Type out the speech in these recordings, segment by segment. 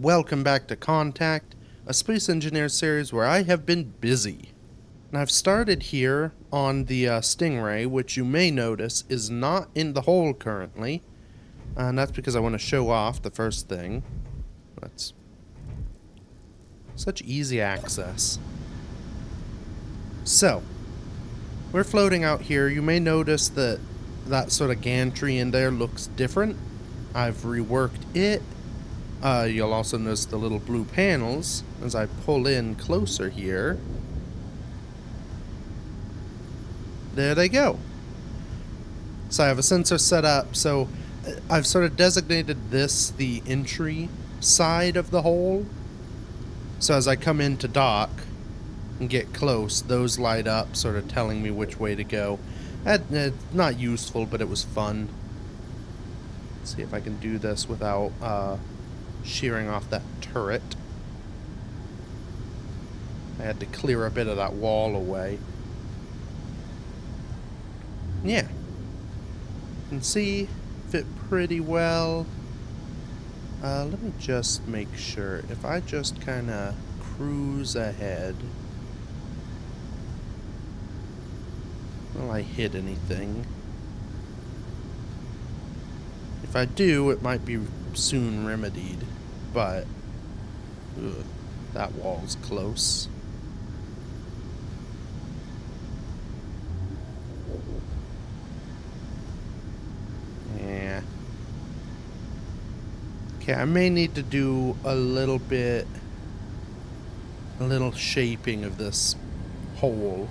welcome back to Contact, a Space Engineer series where I have been busy. And I've started here on the Stingray, which you may notice is not in the hole currently. And that's because I want to show off the first thing. That's such easy access. So, we're floating out here. You may notice that that sort of gantry in there looks different. I've reworked it. You'll also notice the little blue panels as I pull in closer here. There they go. So I have a sensor set up, so I've sort of designated this the entry side of the hole. So as I come in to dock and get close, those light up, sort of telling me which way to go. Not useful, but it was fun. Let's see if I can do this without shearing off that turret. I had to clear a bit of that wall away. Yeah. You can see, fit pretty well. Let me just make sure. If I just kind of cruise ahead. Will I hit anything? If I do, it might be soon remedied, but that wall's close. Yeah. Okay, I may need to do a little shaping of this hole.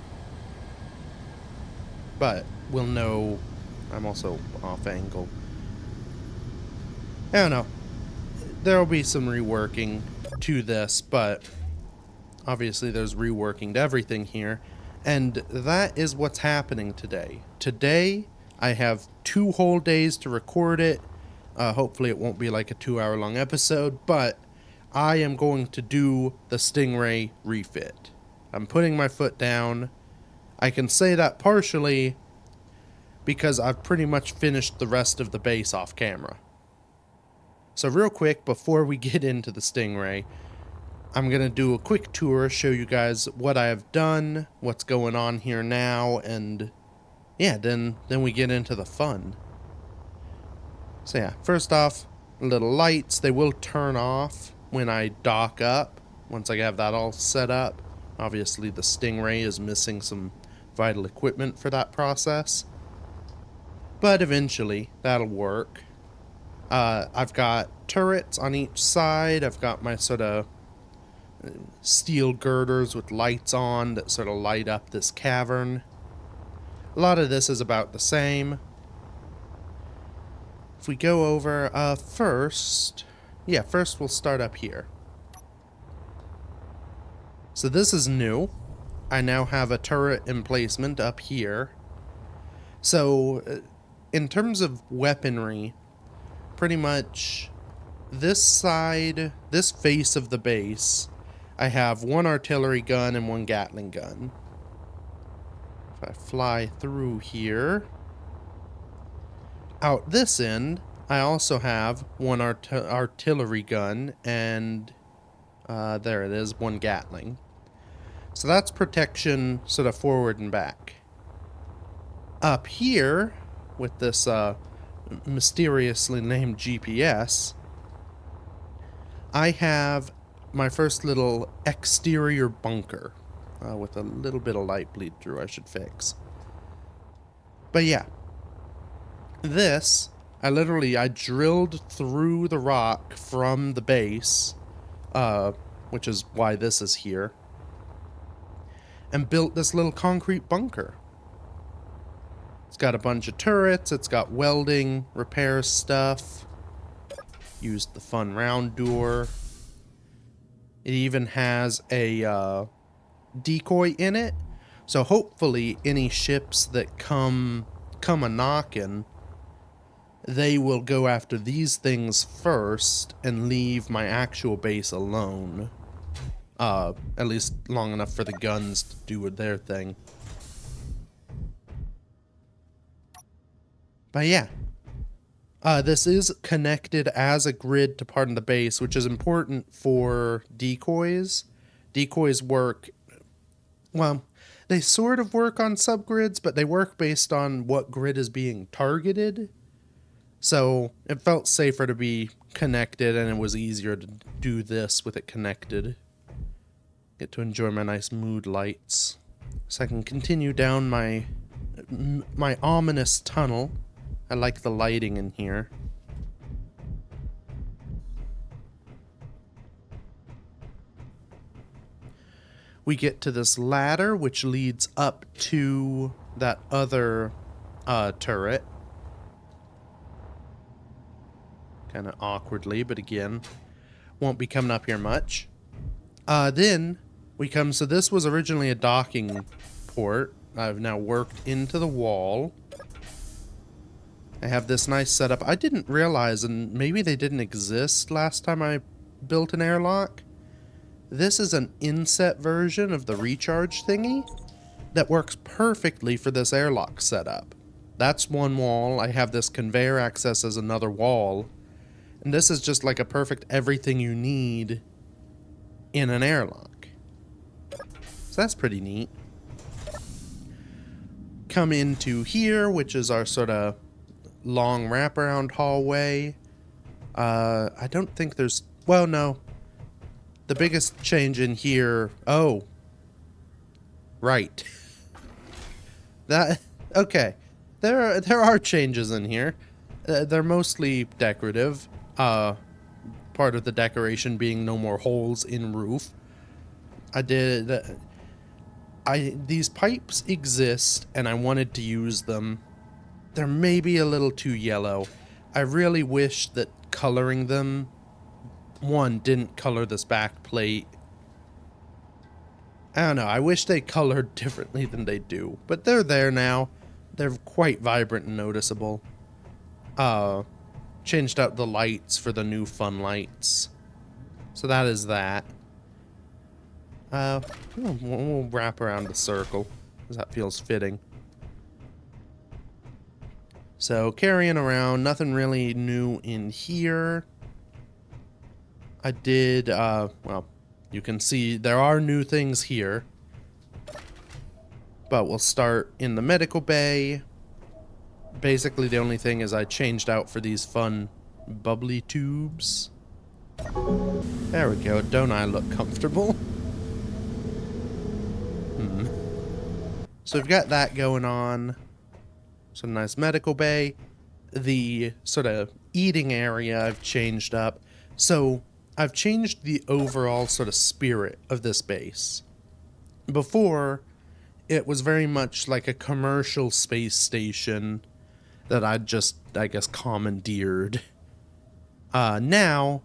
But we'll know. I'm also off angle. I don't know. There'll be some reworking to this, but obviously there's reworking to everything here. And that is what's happening today. Today, I have 2 whole days to record it. Hopefully it won't be like a 2-hour long episode, but I am going to do the Stingray refit. I'm putting my foot down. I can say that partially because I've pretty much finished the rest of the base off camera. So real quick, before we get into the Stingray, I'm going to do a quick tour, show you guys what I have done, what's going on here now, and yeah, then we get into the fun. So yeah, first off, little lights. They will turn off when I dock up, once I have that all set up. Obviously the Stingray is missing some vital equipment for that process, but eventually that'll work. I've got turrets on each side. I've got my sort of steel girders with lights on that sort of light up this cavern. A lot of this is about the same. If we go over first we'll start up here. So this is new. I now have a turret emplacement up here. So, in terms of weaponry, pretty much this side, this face of the base, I have 1 artillery gun and 1 Gatling gun. If I fly through here, out this end, I also have 1 artillery gun and, there it is, 1 Gatling. So that's protection sort of forward and back. Up here, with this mysteriously named GPS, I have my first little exterior bunker with a little bit of light bleed through I should fix. But yeah, this, I drilled through the rock from the base, which is why this is here, and built this little concrete bunker. It's got a bunch of turrets, it's got welding, repair stuff, used the fun round door. It even has a decoy in it, so hopefully any ships that come a-knockin', they will go after these things first and leave my actual base alone. At least long enough for the guns to do their thing. But yeah, This is connected as a grid to part of the base, which is important for decoys. Decoys work, well, they sort of work on subgrids, but they work based on what grid is being targeted. So it felt safer to be connected, and it was easier to do this with it connected. Get to enjoy my nice mood lights. So I can continue down my ominous tunnel. I like the lighting in here. We get to this ladder, which leads up to that other turret. Kind of awkwardly, but again, won't be coming up here much. Then we come, so this was originally a docking port. I've now worked into the wall. I have this nice setup. I didn't realize, and maybe they didn't exist last time I built an airlock. This is an inset version of the recharge thingy that works perfectly for this airlock setup. That's one wall. I have this conveyor access as another wall. And this is just like a perfect everything you need in an airlock. So that's pretty neat. Come into here, which is our sort of long wraparound hallway. I don't think there's, well, no. The biggest change in here, oh, right. That, okay. There are changes in here. They're mostly decorative. Part of the decoration being no more holes in roof. These pipes exist, and I wanted to use them. They're maybe a little too yellow. I really wish that coloring them, one, didn't color this back plate. I don't know, I wish they colored differently than they do. But they're there now. They're quite vibrant and noticeable. Changed out the lights for the new fun lights. So that is that. We'll wrap around the circle, because that feels fitting. So carrying around, nothing really new in here. I did, well, you can see there are new things here. But we'll start in the medical bay. Basically, the only thing is I changed out for these fun bubbly tubes. There we go. Don't I look comfortable? So we've got that going on. Some nice medical bay. The sort of eating area I've changed up. So I've changed the overall sort of spirit of this base. Before, it was very much like a commercial space station that I'd just, I guess, commandeered. Now,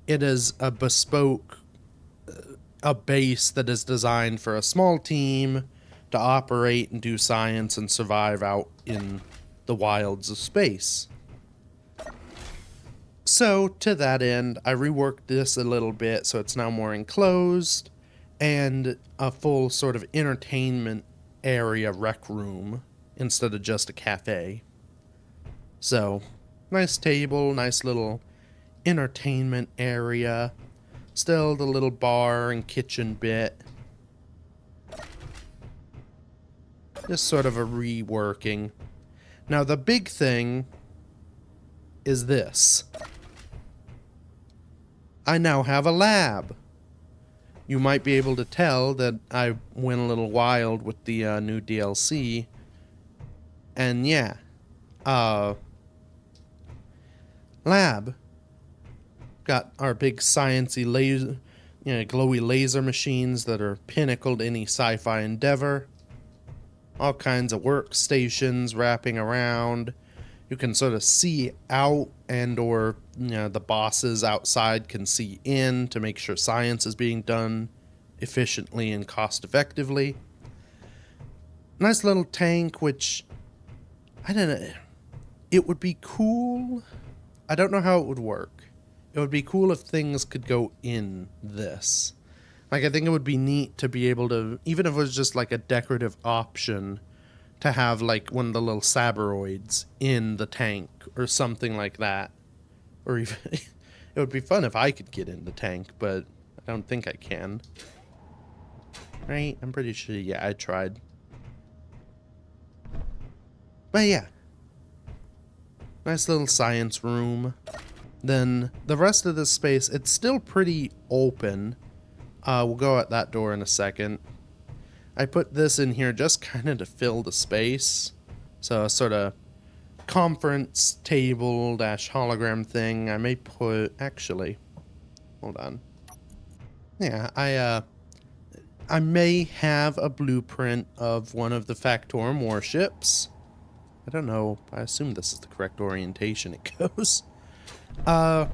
it is a bespoke, a base that is designed for a small team to operate and do science and survive out in the wilds of space. So, to that end, I reworked this a little bit so it's now more enclosed and a full sort of entertainment area rec room instead of just a cafe. So, nice table, nice little entertainment area. Still the little bar and kitchen bit. Just sort of a reworking. Now the big thing is this. I now have a lab. You might be able to tell that I went a little wild with the new DLC. And yeah. Lab. Got our big sciencey laser, glowy laser machines that are pinnacle to any sci-fi endeavor. All kinds of workstations wrapping around. You can sort of see out, and or the bosses outside can see in to make sure science is being done efficiently and cost effectively. Nice little tank, which I don't know. It would be cool. I don't know how it would work. It would be cool if things could go in this. Like, I think it would be neat to be able to, even if it was just like a decorative option, to have like one of the little sabroids in the tank or something like that. Or even it would be fun if I could get in the tank, but I don't think I can. Right? I'm pretty sure, yeah, I tried. But yeah. Nice little science room. Then the rest of this space, it's still pretty open. We'll go at that door in a second. I put this in here just kind of to fill the space. So a sort of conference table dash hologram thing. I may put, actually, hold on. Yeah, I may have a blueprint of one of the Factorum warships. I don't know. I assume this is the correct orientation it goes. So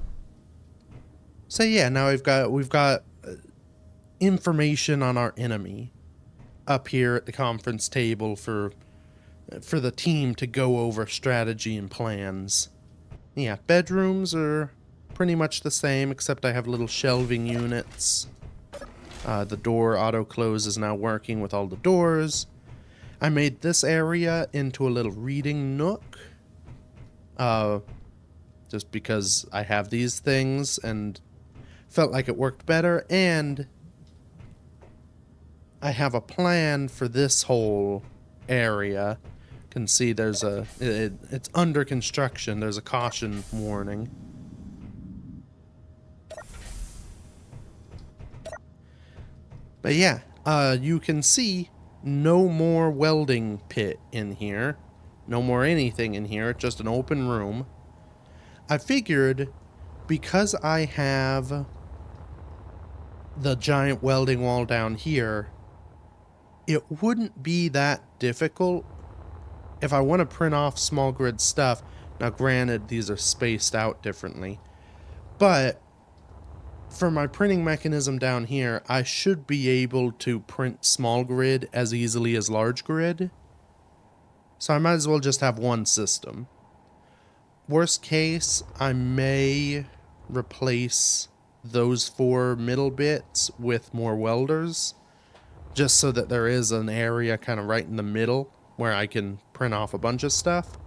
yeah, now we've got information on our enemy up here at the conference table for the team to go over strategy and plans. Yeah, bedrooms are pretty much the same, except I have little shelving units. The door auto close is now working with all the doors. I made this area into a little reading nook. Just because I have these things and felt like it worked better, and I have a plan for this whole area. You can see there's it's under construction. There's a caution warning. But yeah, you can see no more welding pit in here. No more anything in here, just an open room. I figured because I have the giant welding wall down here, it wouldn't be that difficult if I want to print off small grid stuff. Now granted, these are spaced out differently, but for my printing mechanism down here, I should be able to print small grid as easily as large grid. So I might as well just have one system. Worst case, I may replace those 4 middle bits with more welders, just so that there is an area kind of right in the middle where I can print off a bunch of stuff.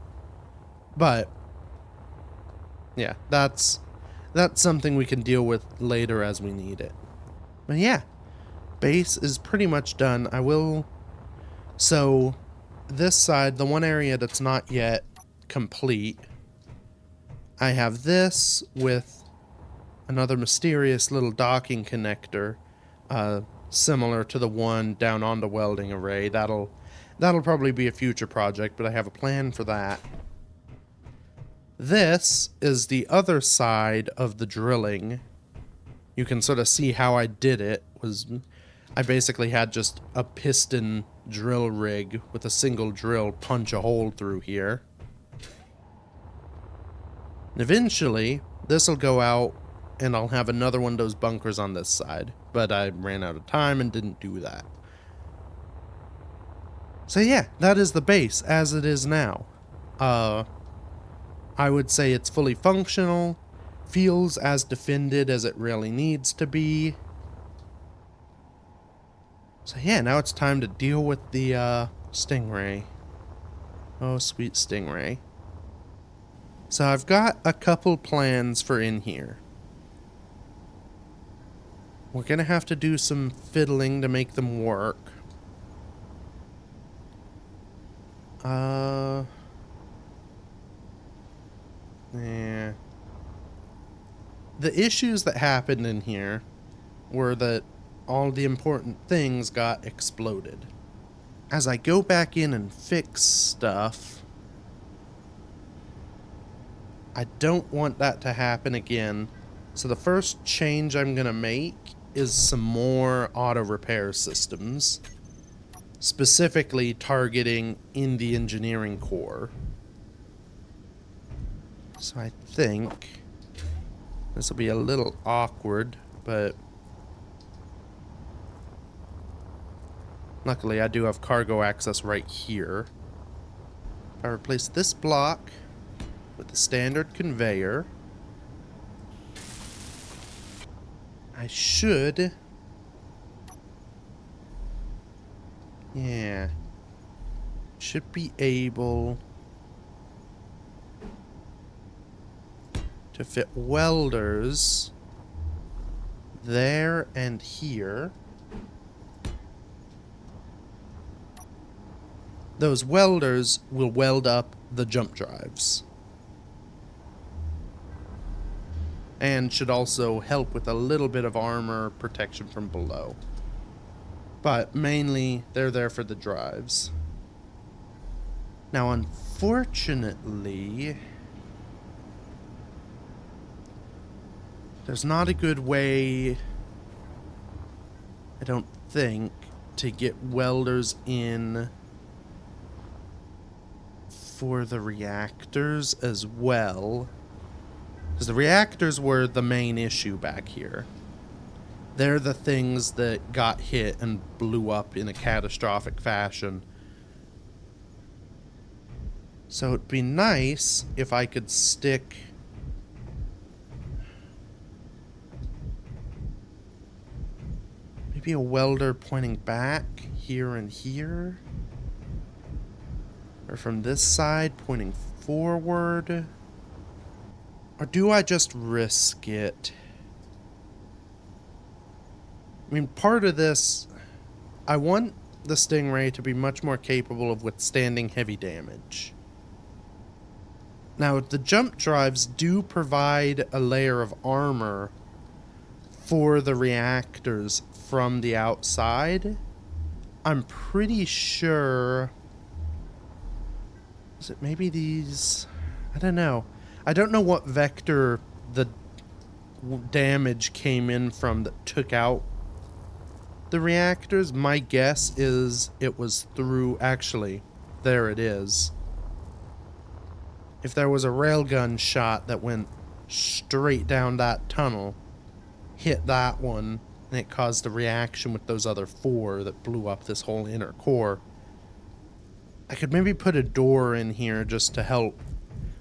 But yeah, that's something we can deal with later as we need it. But yeah, base is pretty much done. So this side, the one area that's not yet complete, I have this with another mysterious little docking connector, similar to the one down on the welding array. That'll probably be a future project, but I have a plan for that. This is the other side of the drilling. You can sort of see how I did it. I basically had just a piston drill rig with a single drill punch a hole through here. Eventually, this will go out and I'll have another one of those bunkers on this side. But I ran out of time and didn't do that. So yeah, that is the base as it is now. I would say it's fully functional, feels as defended as it really needs to be. So yeah, now it's time to deal with the Stingray. Oh, sweet Stingray. So I've got a couple plans for in here. We're gonna have to do some fiddling to make them work. Yeah. The issues that happened in here were that all the important things got exploded. As I go back in and fix stuff, I don't want that to happen again. So the first change I'm gonna make is some more auto repair systems, specifically targeting in the engineering core. So I think this will be a little awkward, but luckily I do have cargo access right here. If I replace this block with the standard conveyor, I should... should be able to fit welders there and here. Those welders will weld up the jump drives. And should also help with a little bit of armor protection from below. But mainly, they're there for the drives. Now, unfortunately, there's not a good way, I don't think, to get welders in for the reactors as well. Because the reactors were the main issue back here. They're the things that got hit and blew up in a catastrophic fashion. So it'd be nice if I could stick maybe a welder pointing back here and here. Or from this side pointing forward. Or do I just risk it? I mean, part of this, I want the Stingray to be much more capable of withstanding heavy damage. Now, the jump drives do provide a layer of armor for the reactors from the outside. I'm pretty sure... Is it maybe these... I don't know. I don't know what vector the damage came in from that took out the reactors. My guess is it was through... Actually, there it is. If there was a railgun shot that went straight down that tunnel, hit that one, and it caused a reaction with those other 4 that blew up this whole inner core, I could maybe put a door in here just to help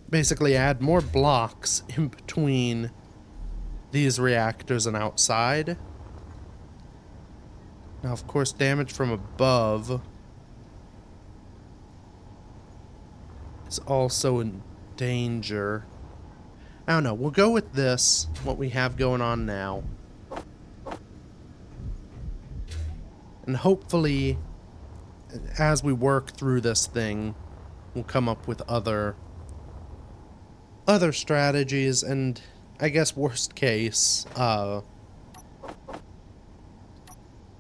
basically add more blocks in between these reactors and outside. Now, of course, damage from above is also in danger. I don't know. We'll go with this, what we have going on now. And hopefully, as we work through this thing, we'll come up with other strategies, and I guess worst case,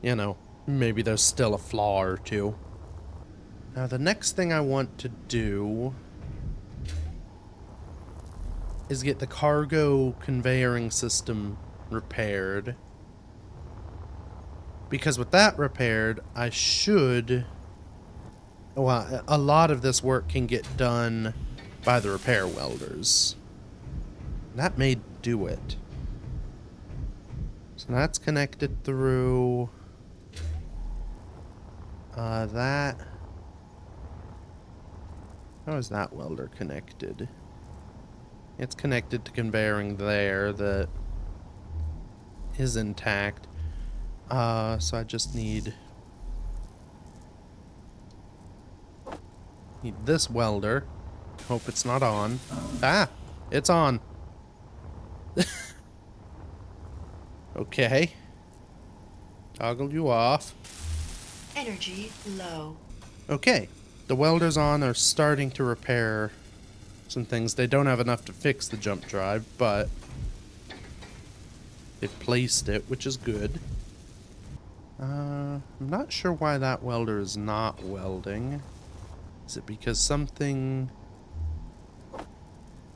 you know, maybe there's still a flaw or two. Now, the next thing I want to do is get the cargo conveying system repaired. Because with that repaired, I should... Well, a lot of this work can get done by the repair welders. That may do it. So that's connected through... that... How is that welder connected? It's connected to conveying there that is intact. So I just need this welder. Hope it's not on. Ah! It's on. Okay. Toggle you off. Energy low. Okay. The welders on are starting to repair some things. They don't have enough to fix the jump drive, but they've placed it, which is good. I'm not sure why that welder is not welding. Is it because something...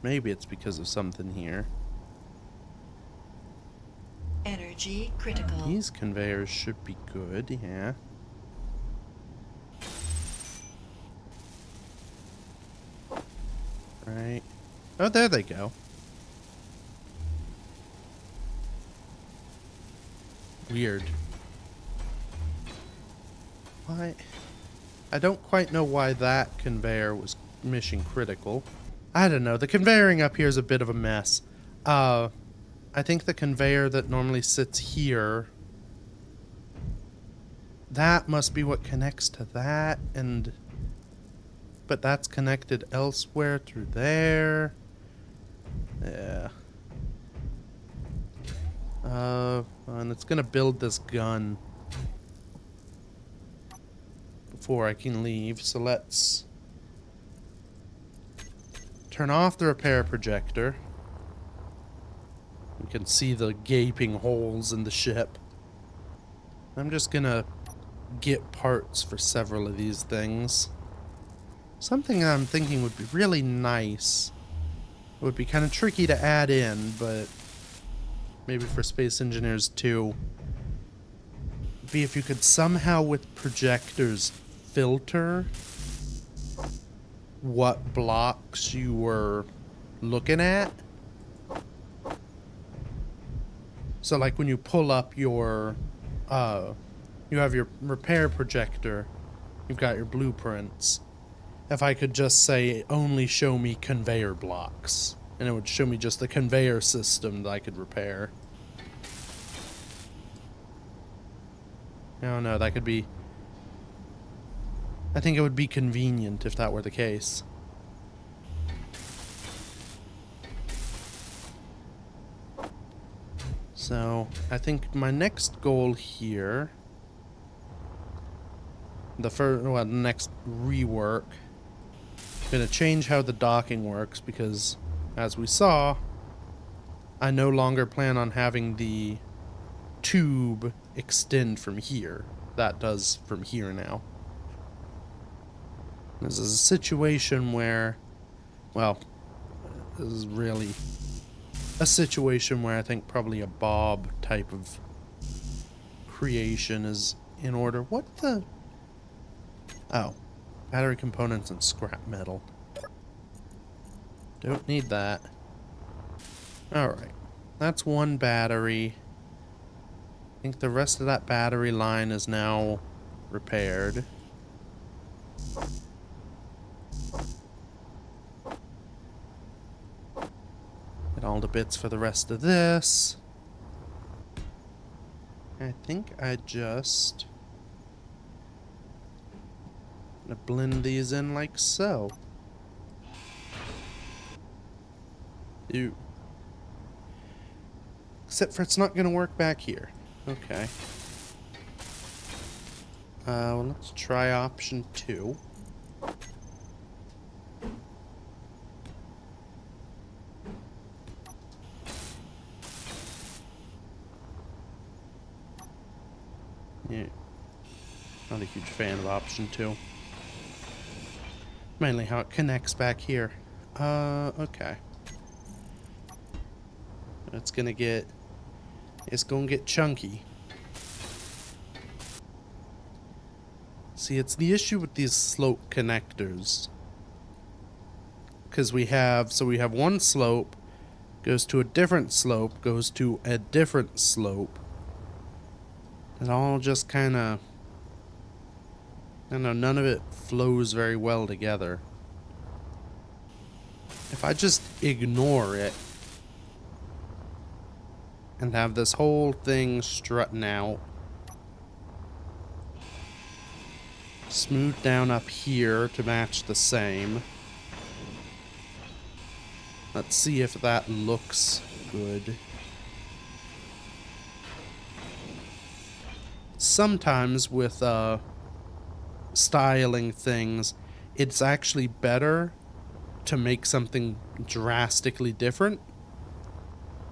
Maybe it's because of something here. Energy critical. These conveyors should be good, yeah. Right. Oh, there they go. Weird. Why? I don't quite know why that conveyor was mission critical. I don't know. The conveying up here is a bit of a mess. I think the conveyor that normally sits here, that must be what connects to that, and but that's connected elsewhere through there. Yeah. And it's gonna build this gun before I can leave, so let's turn off the repair projector. We can see the gaping holes in the ship. I'm just gonna get parts for several of these things. Something I'm thinking would be really nice. It would be kind of tricky to add in, but maybe for Space Engineers 2, be if you could somehow with projectors filter what blocks you were looking at. So like when you pull up your you have your repair projector, you've got your blueprints. If I could just say only show me conveyor blocks, and it would show me just the conveyor system that I could repair. I don't know, that could be... I think it would be convenient if that were the case. So, I think my next goal here... the next rework... I'm gonna change how the docking works because, as we saw, I no longer plan on having the tube extend from here. That does from here now. This is a situation where, well, this is really a situation where I think probably a Bob type of creation is in order. What the? Oh, battery components and scrap metal. Don't need that. Alright, that's one battery. I think the rest of that battery line is now repaired. Get all the bits for the rest of this. I think I just... gonna blend these in like so. Ew. Except for it's not gonna work back here. Okay. Well, let's try option 2. Yeah. Not a huge fan of option 2. Mainly how it connects back here. Okay. It's gonna get chunky. See, it's the issue with these slope connectors. Because we have one slope, goes to a different slope, goes to a different slope. It all just kind of, I don't know, none of it flows very well together. If I just ignore it and have this whole thing strutting out, smooth down up here to match the same. Let's see if that looks good. Sometimes with styling things, it's actually better to make something drastically different.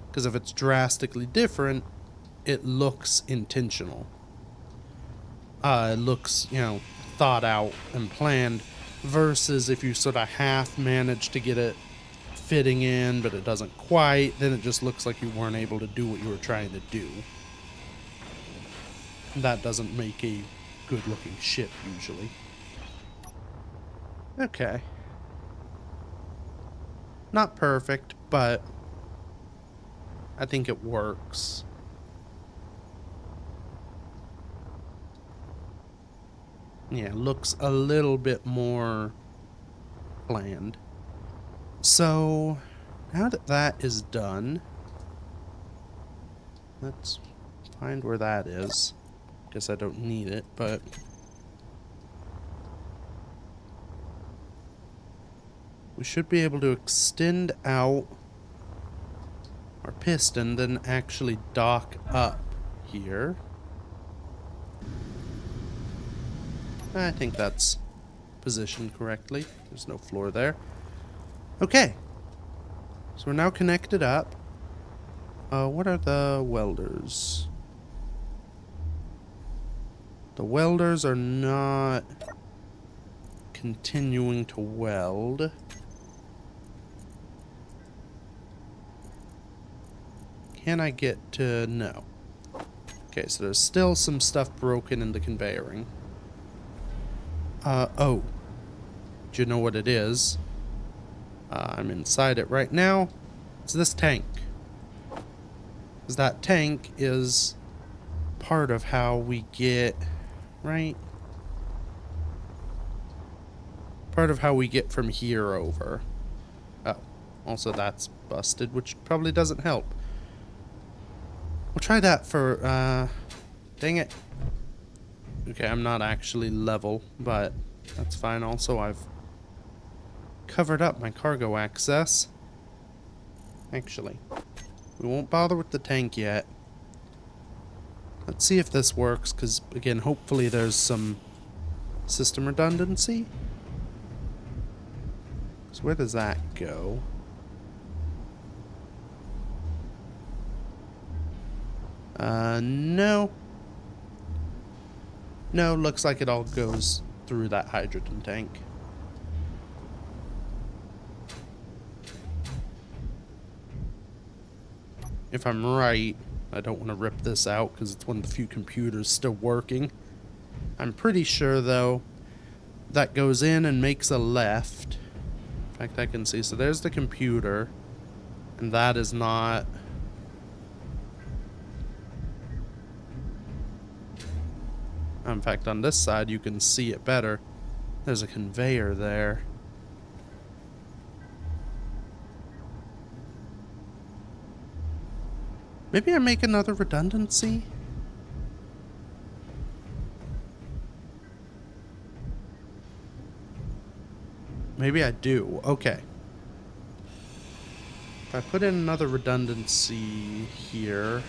Because if it's drastically different, it looks intentional. It looks, you know, thought out and planned, versus if you sort of half manage to get it fitting in but it doesn't quite, then it just looks like you weren't able to do what you were trying to do. That doesn't make a good looking ship usually. Okay. Not perfect, but I think it works. Yeah, looks a little bit more planned. So, now that that is done, let's find where that is. Guess I don't need it, but... we should be able to extend out our piston, then actually dock up here. I think that's positioned correctly. There's no floor there. Okay. So we're now connected up. What are the welders? The welders are not continuing to weld. Can I get to... No. Okay, so there's still some stuff broken in the conveying. Oh. Do you know what it is? I'm inside it right now. It's this tank. Because that tank is part of how we get... Right? Part of how we get from here over. Oh. Also that's busted, which probably doesn't help. We'll try that for, dang it. Okay, I'm not actually level, but that's fine. Also, I've covered up my cargo access. Actually, we won't bother with the tank yet. Let's see if this works, because, again, hopefully there's some system redundancy. So where does that go? No. No, looks like it all goes through that hydrogen tank. If I'm right, I don't want to rip this out because it's one of the few computers still working. I'm pretty sure, though, that goes in and makes a left. In fact, I can see. So there's the computer, and that is not... In fact, on this side, you can see it better. There's a conveyor there. Maybe I make another redundancy? Maybe I do. Okay. If I put in another redundancy here...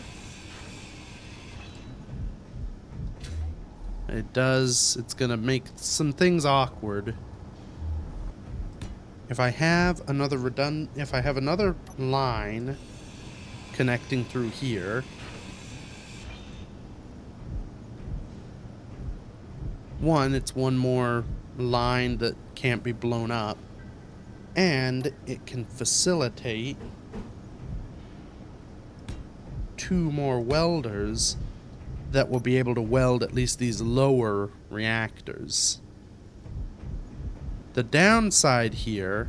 it's gonna make some things awkward. If I have another line connecting through here, it's one more line that can't be blown up, and it can facilitate 2 more welders that will be able to weld at least these lower reactors. The downside here,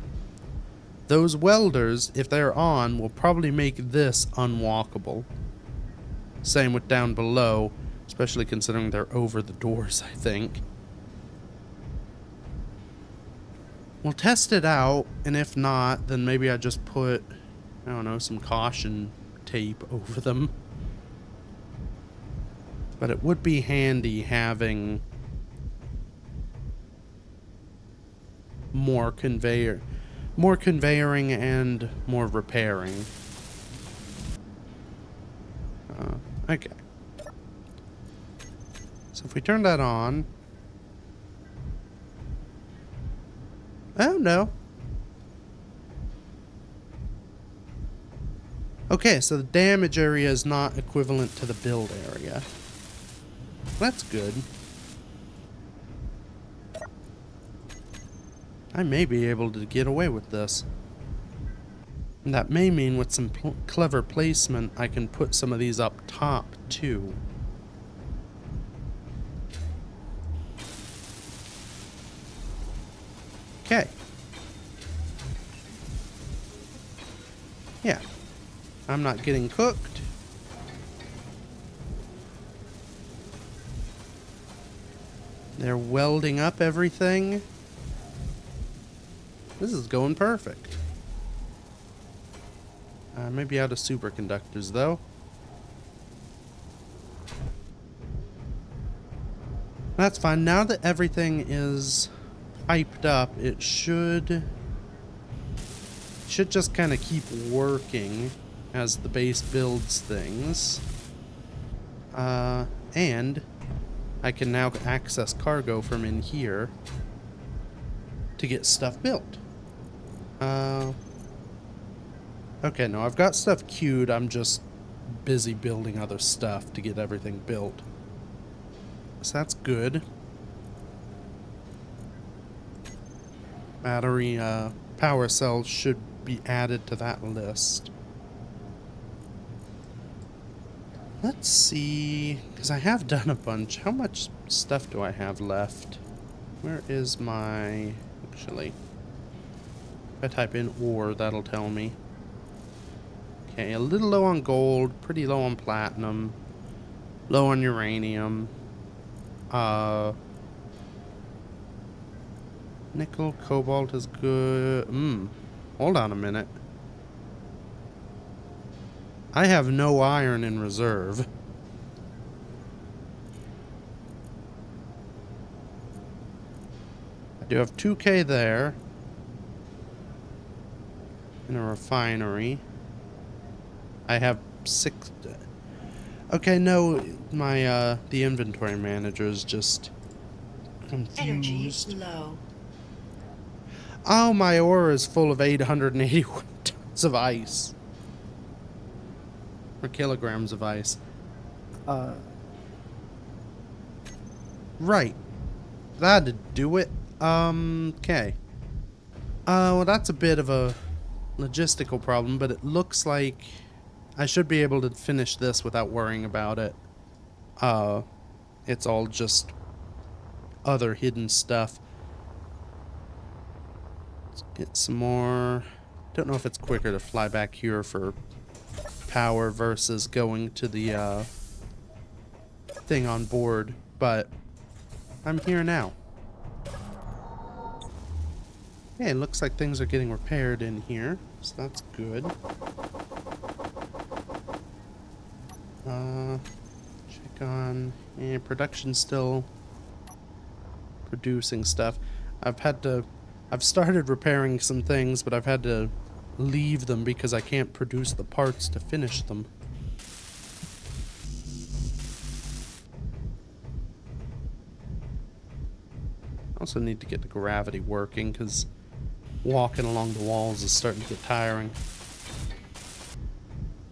those welders, if they're on, will probably make this unwalkable. Same with down below, especially considering they're over the doors, I think. We'll test it out, and if not, then maybe I just put, I don't know, some caution tape over them. But it would be handy having more conveying and more repairing. Okay. So if we turn that on... Oh, no. Okay, so the damage area is not equivalent to the build area. That's good. I may be able to get away with this. And that may mean with some clever placement, I can put some of these up top, too. Okay. Yeah. I'm not getting cooked. They're welding up everything. This is going perfect. Maybe out of superconductors, though. That's fine. Now that everything is piped up, it should Should just kind of keep working as the base builds things. And I can now access cargo from in here to get stuff built. Okay, no, I've got stuff queued. I'm just busy building other stuff to get everything built. So that's good. Battery, power cells should be added to that list. Let's see, because I have done a bunch. How much stuff do I have left? Where is my... Actually, if I type in ore, that'll tell me. Okay, a little low on gold, pretty low on platinum, low on uranium. Nickel, cobalt is good. Hold on a minute. I have no iron in reserve. I do have 2K there. In a refinery. I have 6... Okay, no, my, the inventory manager is just confused. Energy low. Oh, my ore is full of 881 tons of ice. Or kilograms of ice. Right. That'd do it. Okay. Well, that's a bit of a logistical problem, but it looks like I should be able to finish this without worrying about it. It's all just other hidden stuff. Let's get some more. Don't know if it's quicker to fly back here for power versus going to the thing on board, but I'm here now. Yeah, it looks like things are getting repaired in here, so that's good. Check on... Yeah, production's still producing stuff. I've started repairing some things, but I've had to leave them because I can't produce the parts to finish them. I also need to get the gravity working because walking along the walls is starting to get tiring.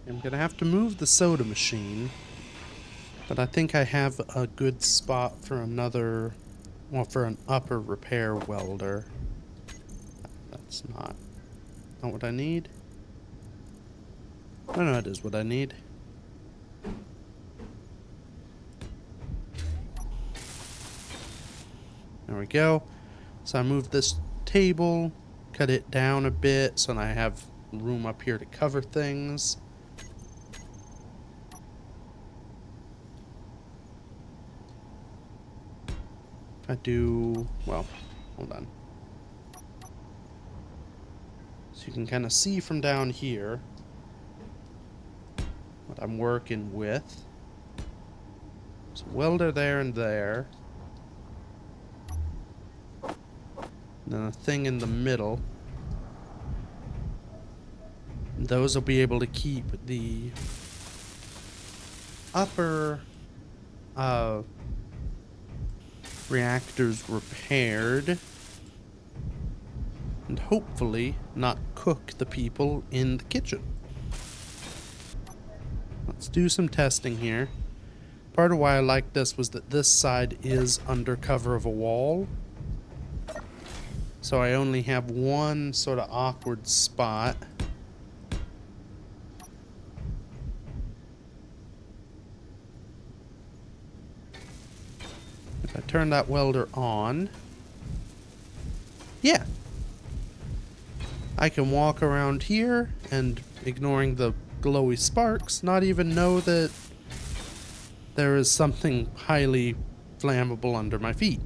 I'm gonna have to move the soda machine, but I think I have a good spot for another, well, for an upper repair welder. That's not what I need. Oh no, it is what I need. There we go. So I moved this table, cut it down a bit so I have room up here to cover things. If I do, well, hold on. So you can kind of see from down here what I'm working with. There's a welder there and there. And then a thing in the middle. And those will be able to keep the upper reactors repaired. And hopefully not cook the people in the kitchen. Let's do some testing here. Part of why I like this was that this side is under cover of a wall. So I only have one sort of awkward spot. If I turn that welder on, yeah, I can walk around here and, ignoring the glowy sparks, not even know that there is something highly flammable under my feet.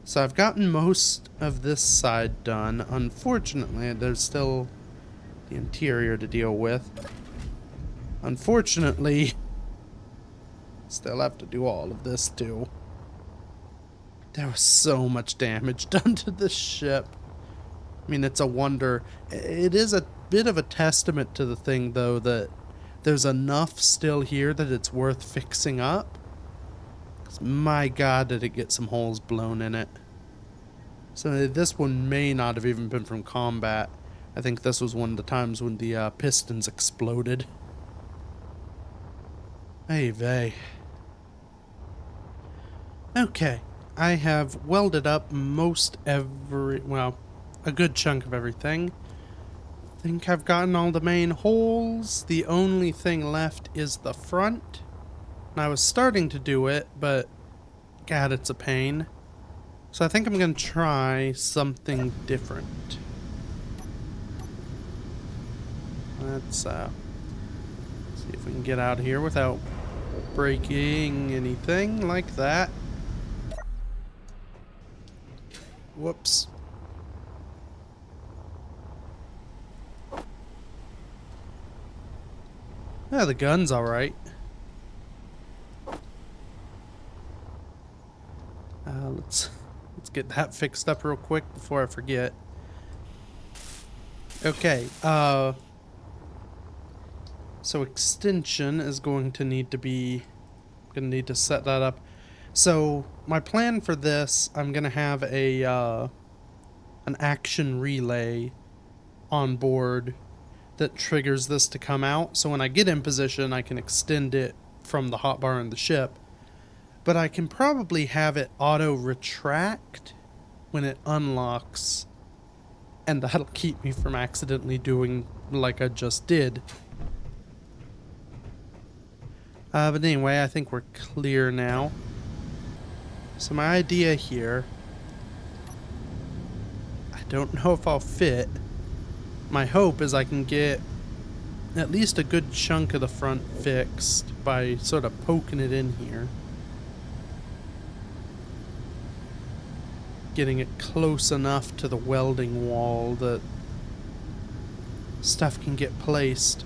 So I've gotten most of this side done. Unfortunately, there's still the interior to deal with. Unfortunately, still have to do all of this too. There was so much damage done to this ship. I mean, it's a wonder. It is a bit of a testament to the thing, though, that there's enough still here that it's worth fixing up. 'Cause my god, did it get some holes blown in it. So this one may not have even been from combat. I think this was one of the times when the pistons exploded. Hey vey. Okay, I have welded up well, a good chunk of everything. I think I've gotten all the main holes. The only thing left is the front. And I was starting to do it, but god, it's a pain. So I think I'm gonna try something different. Let's see if we can get out of here without breaking anything like that. Whoops. Yeah, the gun's alright. Let's get that fixed up real quick before I forget. Okay, so extension is going to need to set that up. So my plan for this, I'm gonna have an action relay on board that triggers this to come out. So when I get in position, I can extend it from the hotbar in the ship. But I can probably have it auto retract when it unlocks, and that'll keep me from accidentally doing like I just did. But anyway, I think we're clear now. So my idea here, I don't know if I'll fit. My hope is I can get at least a good chunk of the front fixed by sort of poking it in here. Getting it close enough to the welding wall that stuff can get placed.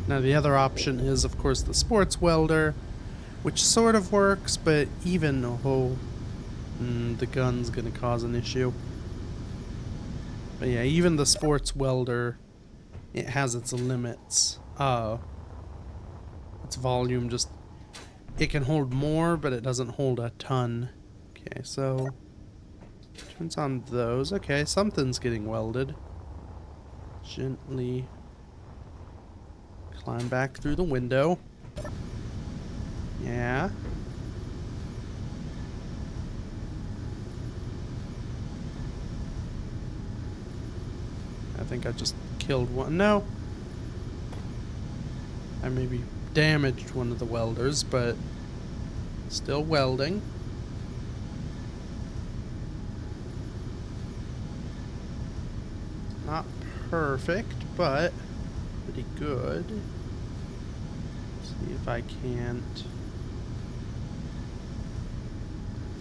Now the other option is, of course, the sports welder, which sort of works, but even, the gun's gonna cause an issue. But yeah, even the sports welder, it has its limits. Its volume just, it can hold more, but it doesn't hold a ton. Okay, so turns on those. Okay, something's getting welded. Gently climb back through the window. Yeah. I think I just killed one. No. I maybe damaged one of the welders, but still welding. Not perfect, but pretty good. See if I can't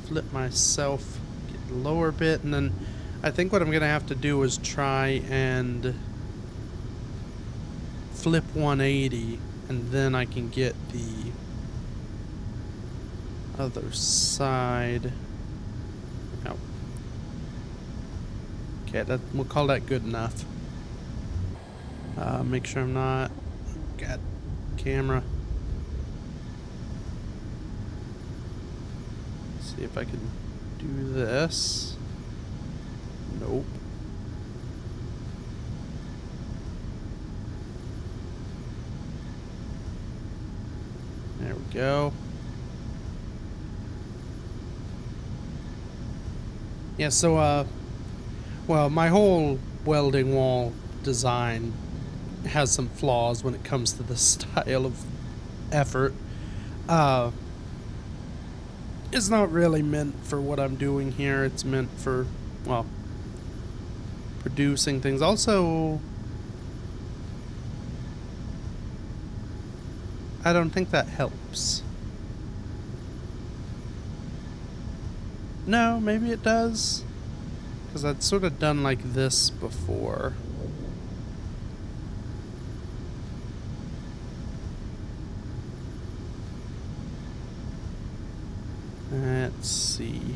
flip myself, get the lower bit, and then I think what I'm gonna have to do is try and flip 180, and then I can get the other side. Oh. Okay, we'll call that good enough. Make sure I'm not... God, camera. See if I can do this. Nope. There we go. Yeah, so, well, my whole welding wall design has some flaws when it comes to the style of effort. It's not really meant for what I'm doing here. It's meant for, well, producing things. Also, I don't think that helps. No, maybe it does. Because I'd sort of done like this before. Let's see.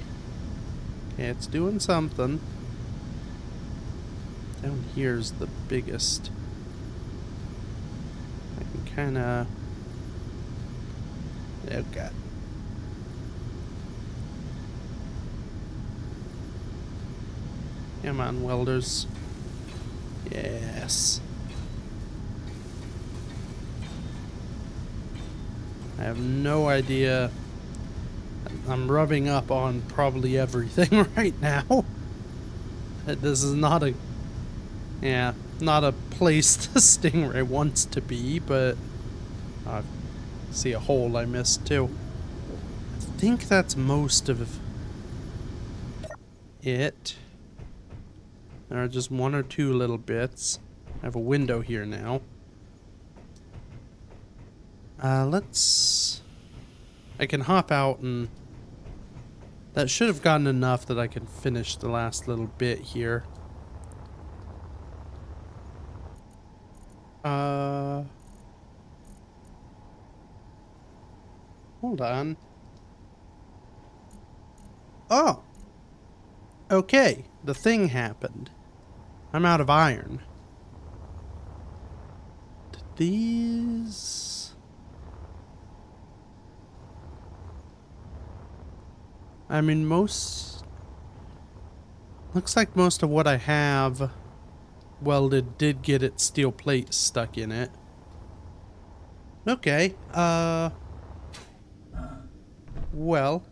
Okay, it's doing something. Down here's the biggest. I can kind of... Oh, God. Come on, welders. Yes. I have no idea. I'm rubbing up on probably everything right now. This is not a... Yeah, not a place the stingray wants to be, but... I see a hole I missed, too. I think that's most of it. There are just one or two little bits. I have a window here now. Let's... I can hop out and... That should have gotten enough that I can finish the last little bit here. Hold on. Oh! Okay, the thing happened. I'm out of iron. Did these... I mean, most... Looks like most of what I have welded did get its steel plate stuck in it. Okay, well...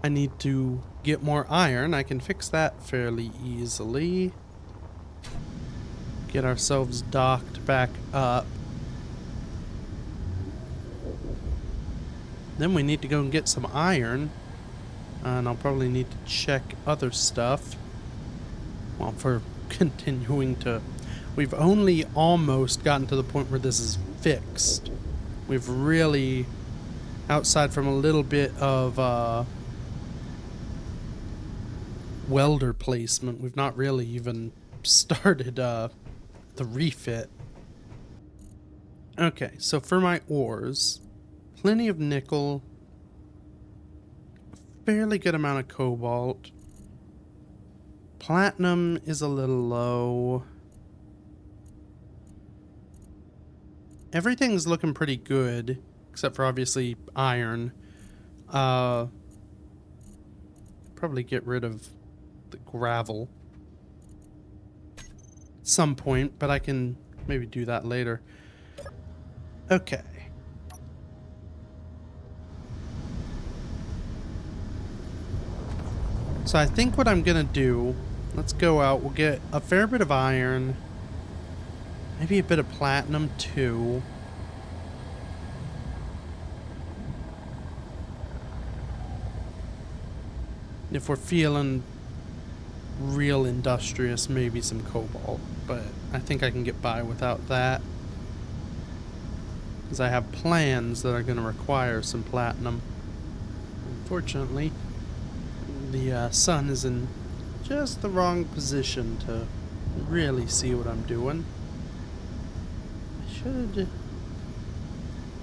I need to get more iron. I can fix that fairly easily. Get ourselves docked back up. Then we need to go and get some iron. And I'll probably need to check other stuff. Well, for continuing to... We've only almost gotten to the point where this is fixed. We've really... Outside from a little bit of, welder placement, we've not really even started, the refit. Okay, so for my ores, plenty of nickel, fairly good amount of cobalt. Platinum is a little low. Everything's looking pretty good, except for obviously iron. Probably get rid of the gravel at some point, but I can maybe do that later. Okay. So I think what I'm gonna do, let's go out, we'll get a fair bit of iron, maybe a bit of platinum too. If we're feeling real industrious, maybe some cobalt, but I think I can get by without that, because I have plans that are going to require some platinum. Unfortunately, the sun is in just the wrong position to really see what I'm doing. I should...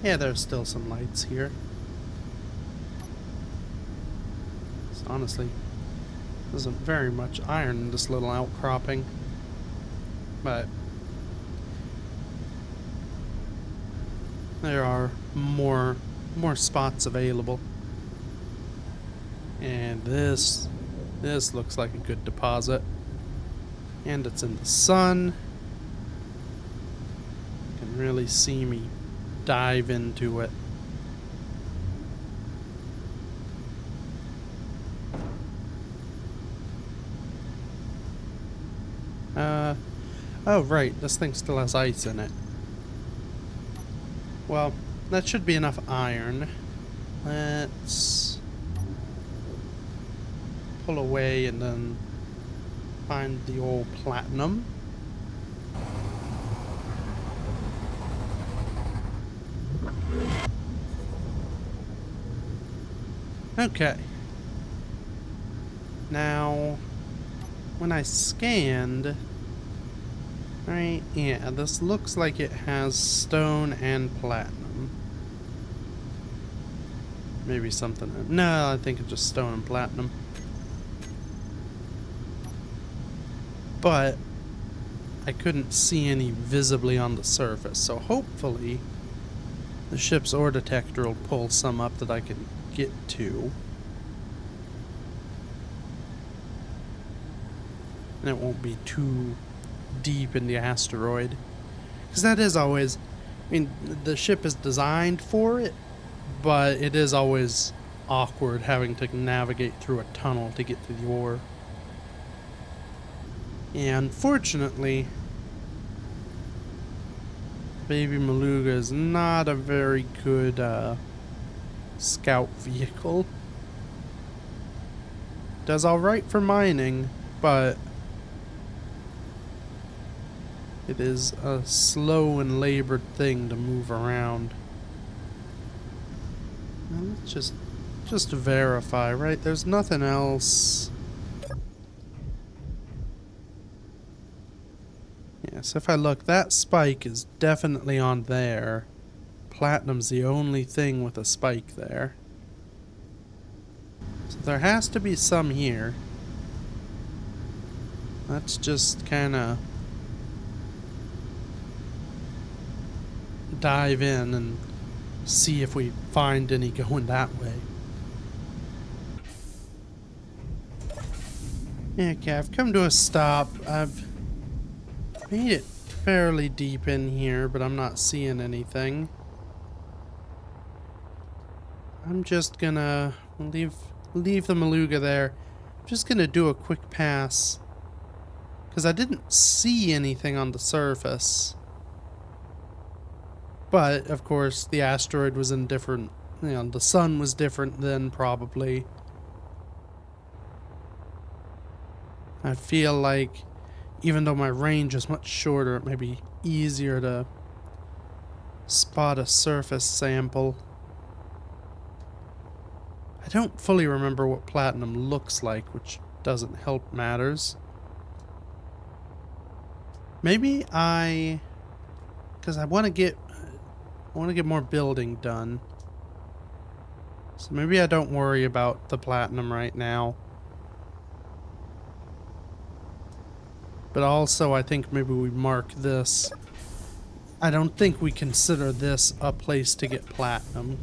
Yeah, there's still some lights here. Honestly, there isn't very much iron in this little outcropping, but there are more spots available. And this looks like a good deposit, and it's in the sun. You can really see me dive into it. Oh right, this thing still has ice in it. Well, that should be enough iron. Let's pull away and then find the old platinum. Okay. Now, when I scanned... Right, yeah, this looks like it has stone and platinum. Maybe something... No, I think it's just stone and platinum. but I couldn't see any visibly on the surface, so hopefully the ship's ore detector will pull some up that I can get to. And it won't be too deep in the asteroid. Because that is always, I mean, the ship is designed for it, but it is always awkward having to navigate through a tunnel to get to the ore. And unfortunately, Baby Maluga is not a very good scout vehicle. Does alright for mining, but it is a slow and labored thing to move around. Now let's just verify, right? There's nothing else. Yes, if I look, that spike is definitely on there. Platinum's the only thing with a spike there. So there has to be some here. Let's just kind of dive in and see if we find any going that way. Okay, I've come to a stop. I've made it fairly deep in here, but I'm not seeing anything. I'm just gonna leave the Maluga there. I'm just gonna do a quick pass, because I didn't see anything on the surface. But, of course, the asteroid was in different, you know, the sun was different then, probably. I feel like, even though my range is much shorter, it may be easier to spot a surface sample. I don't fully remember what platinum looks like, which doesn't help matters. Maybe because I want to get more building done. So maybe I don't worry about the platinum right now. But also I think maybe we mark this. I don't think we consider this a place to get platinum.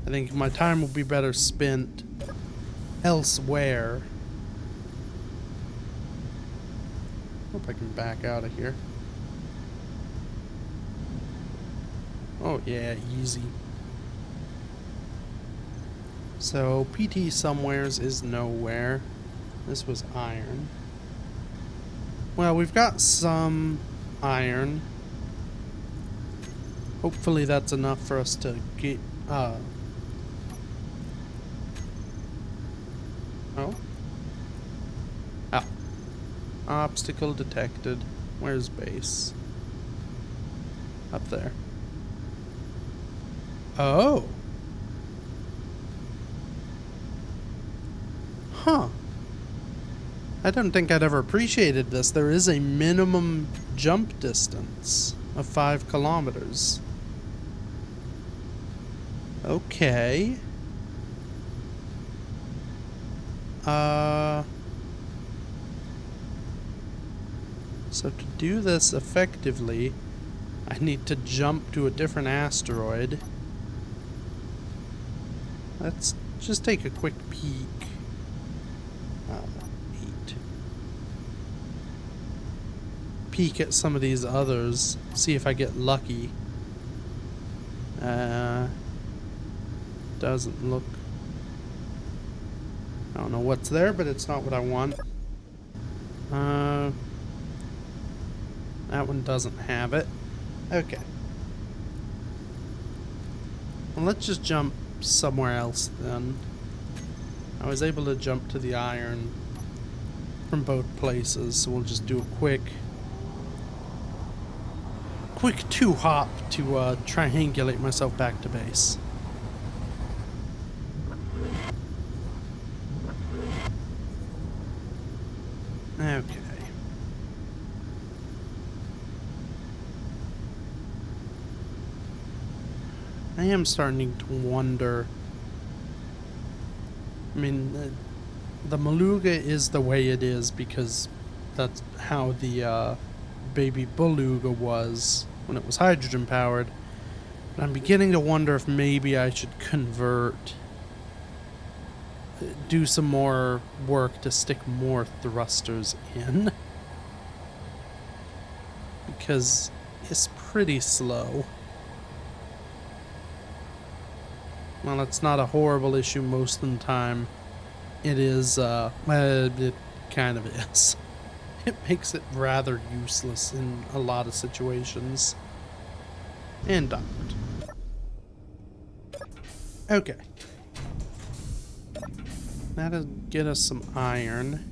I think my time will be better spent elsewhere. Hope I can back out of here. Oh yeah, easy. So PT somewheres is nowhere. This was iron. Well, we've got some iron. Hopefully that's enough for us to get oh. Oh. Obstacle detected. Where's base? Up there. Oh. Huh. I don't think I'd ever appreciated this. There is a minimum jump distance of 5 kilometers. Okay. So to do this effectively, I need to jump to a different asteroid. Let's just take a quick peek. Peek at some of these others, see if I get lucky. Doesn't look... I don't know what's there, but it's not what I want. That one doesn't have it. Okay. Well, let's just jump somewhere else then. I was able to jump to the iron from both places, so we'll just do a quick 2-hop to triangulate myself back to base. Okay. I am starting to wonder. I mean, the Beluga is the way it is because that's how the baby Beluga was when it was hydrogen powered. And I'm beginning to wonder if maybe I should do some more work to stick more thrusters in. Because it's pretty slow. Well, it's not a horrible issue most of the time. It is, it kind of is. It makes it rather useless in a lot of situations. And docked. Okay. That'll get us some iron.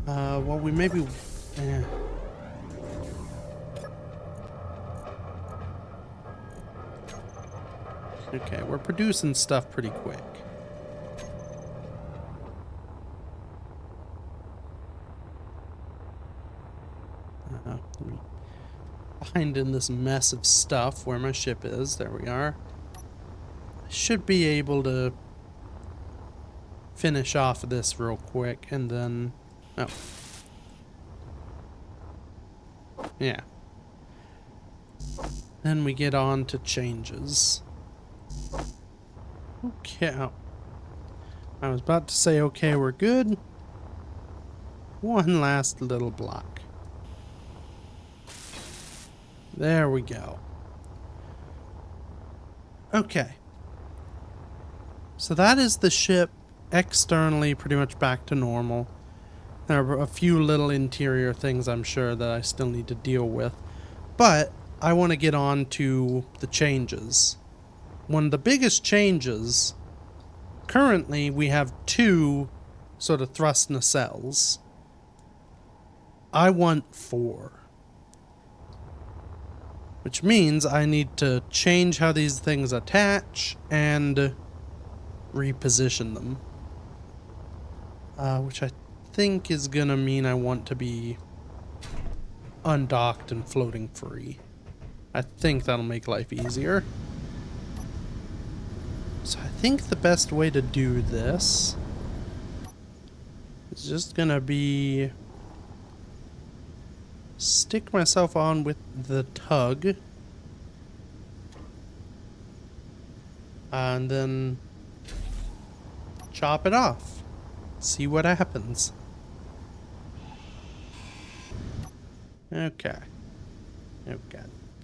Well, we maybe... Okay, we're producing stuff pretty quick. Let me find in this mess of stuff where my ship is. There we are. I should be able to finish off this real quick and then... Oh. Yeah. Then we get on to changes. Okay. Oh. I was about to say, okay, we're good. One last little block. There we go. Okay. So that is the ship externally pretty much back to normal. There are a few little interior things I'm sure that I still need to deal with. But I want to get on to the changes. One of the biggest changes, currently we have 2 sort of thrust nacelles. I want 4. Which means I need to change how these things attach and reposition them. Which I think is gonna mean I want to be undocked and floating free. I think that'll make life easier. So I think the best way to do this is just gonna be stick myself on with the tug and then chop it off. See what happens. Okay. Okay.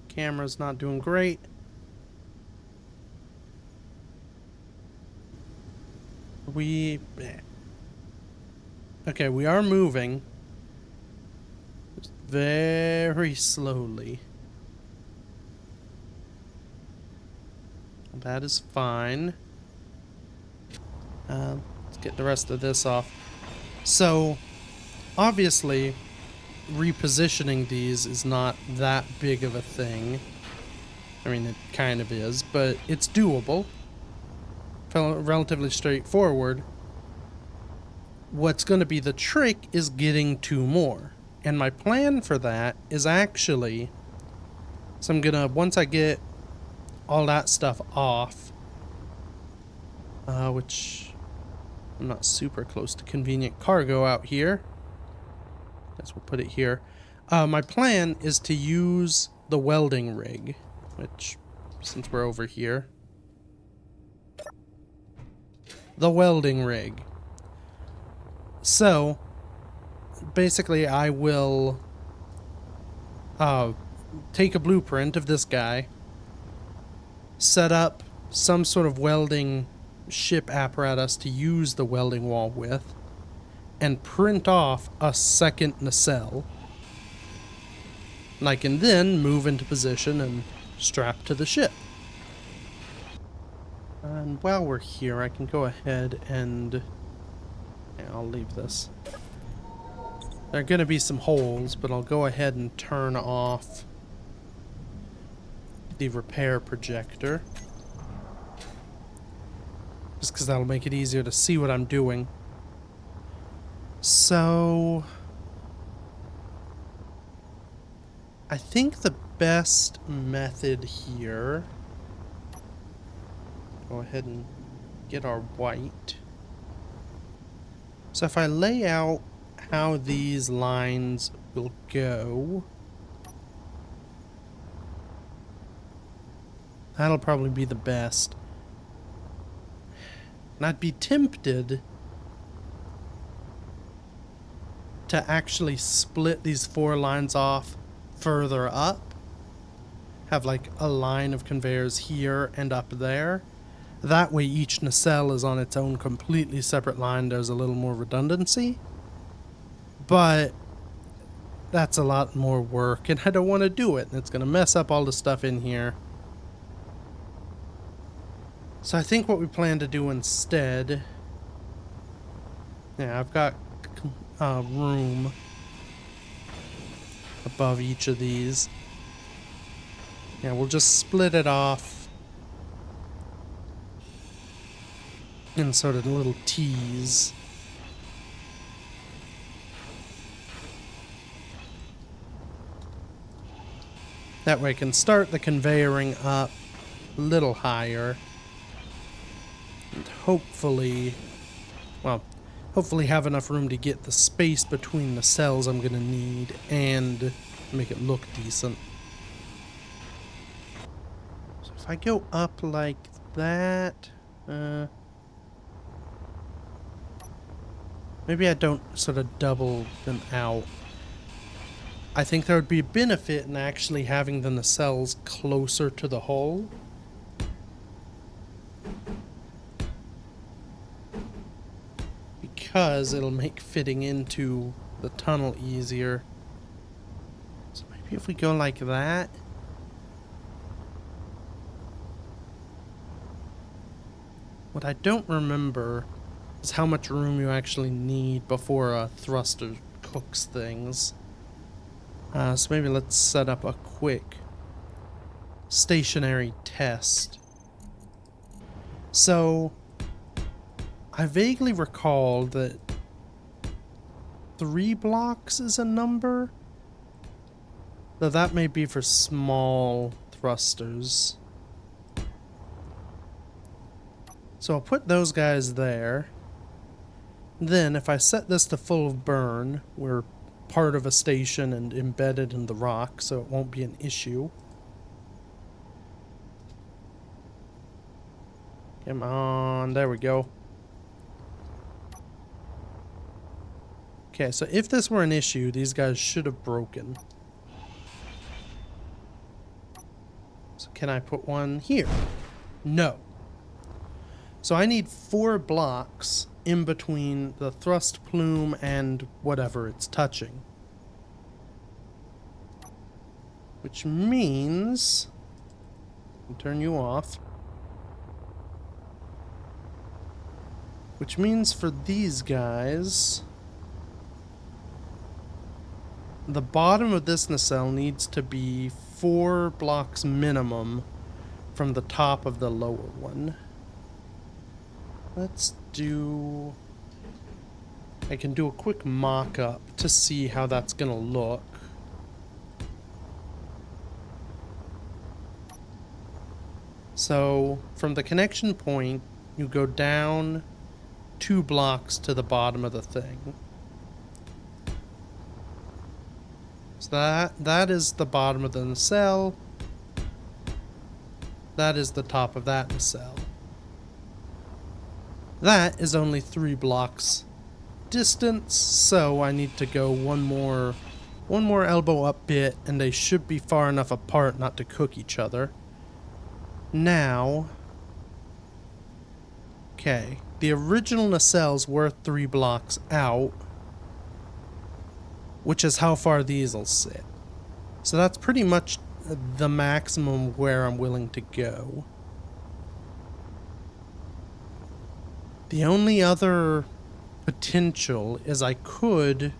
Camera's not doing great. Okay, we are moving. Just very slowly. That is fine. Let's get the rest of this off. So, obviously, repositioning these is not that big of a thing. I mean, it kind of is, but it's doable. Relatively straightforward. What's going to be the trick is getting 2 more. And my plan for that is actually... So I'm going to, once I get all that stuff off, which I'm not super close to convenient cargo out here. Guess we'll put it here. My plan is to use the welding rig, which, since we're over here, the welding rig. So, basically I will take a blueprint of this guy, set up some sort of welding ship apparatus to use the welding wall with, and print off a second nacelle. And I can then move into position and strap to the ship. And while we're here, I can go ahead and... Yeah, I'll leave this. There are going to be some holes, but I'll go ahead and turn off the repair projector. Just because that'll make it easier to see what I'm doing. So... I think the best method here... Go ahead and get our white. So if I lay out how these lines will go, that'll probably be the best. And I'd be tempted to actually split these 4 lines off further up. Have like a line of conveyors here and up there. That way each nacelle is on its own completely separate line. There's a little more redundancy. But that's a lot more work and I don't want to do it. It's going to mess up all the stuff in here. So I think what we plan to do instead... Yeah, I've got room above each of these. Yeah, we'll just split it off in sort of little T's. That way I can start the conveyoring up a little higher. And hopefully, well, hopefully have enough room to get the space between the cells I'm going to need and make it look decent. So if I go up like that, maybe I don't sort of double them out. I think there would be a benefit in actually having the nacelles closer to the hull. Because it'll make fitting into the tunnel easier. So maybe if we go like that. What I don't remember is how much room you actually need before a thruster cooks things. So maybe let's set up a quick stationary test. So I vaguely recall that 3 blocks is a number, though that may be for small thrusters. So I'll put those guys there. Then if I set this to full burn, we're part of a station and embedded in the rock, so it won't be an issue. Come on, there we go. Okay, so if this were an issue, these guys should have broken. So can I put one here? No. So I need 4 blocks in between the thrust plume and whatever it's touching. Which means... I'll turn you off. Which means for these guys... The bottom of this nacelle needs to be 4 blocks minimum from the top of the lower one. Let's do... I can do a quick mock-up to see how that's gonna look. So, from the connection point, you go down 2 blocks to the bottom of the thing. So that is the bottom of the nacelle. That is the top of that nacelle. That is only 3 blocks distance, so I need to go one more elbow up bit, and they should be far enough apart not to cook each other. Now, okay, the original nacelles were 3 blocks out, which is how far these will sit. So that's pretty much the maximum where I'm willing to go. The only other potential is I could...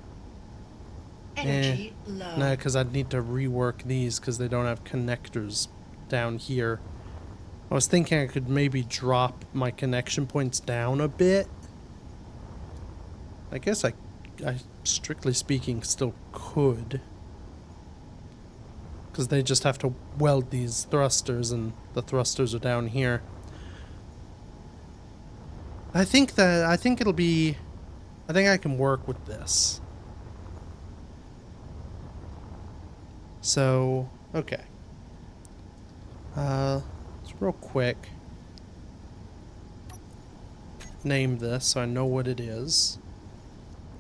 Energy low. No, because I'd need to rework these because they don't have connectors down here. I was thinking I could maybe drop my connection points down a bit. I guess I strictly speaking still could. Because they just have to weld these thrusters, and the thrusters are down here. I think it'll be I think I can work with this. So, okay. It's real quick. Name this so I know what it is.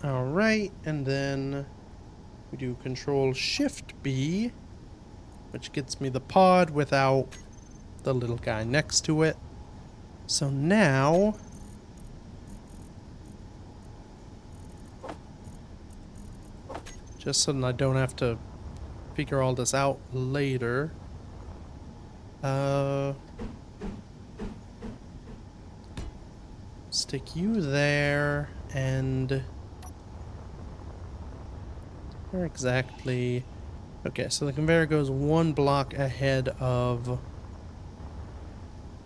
Alright, and then we do Control Shift B, which gets me the pod without the little guy next to it. So now just so that I don't have to figure all this out later. Stick you there, and where exactly? Okay, so the conveyor goes one block ahead of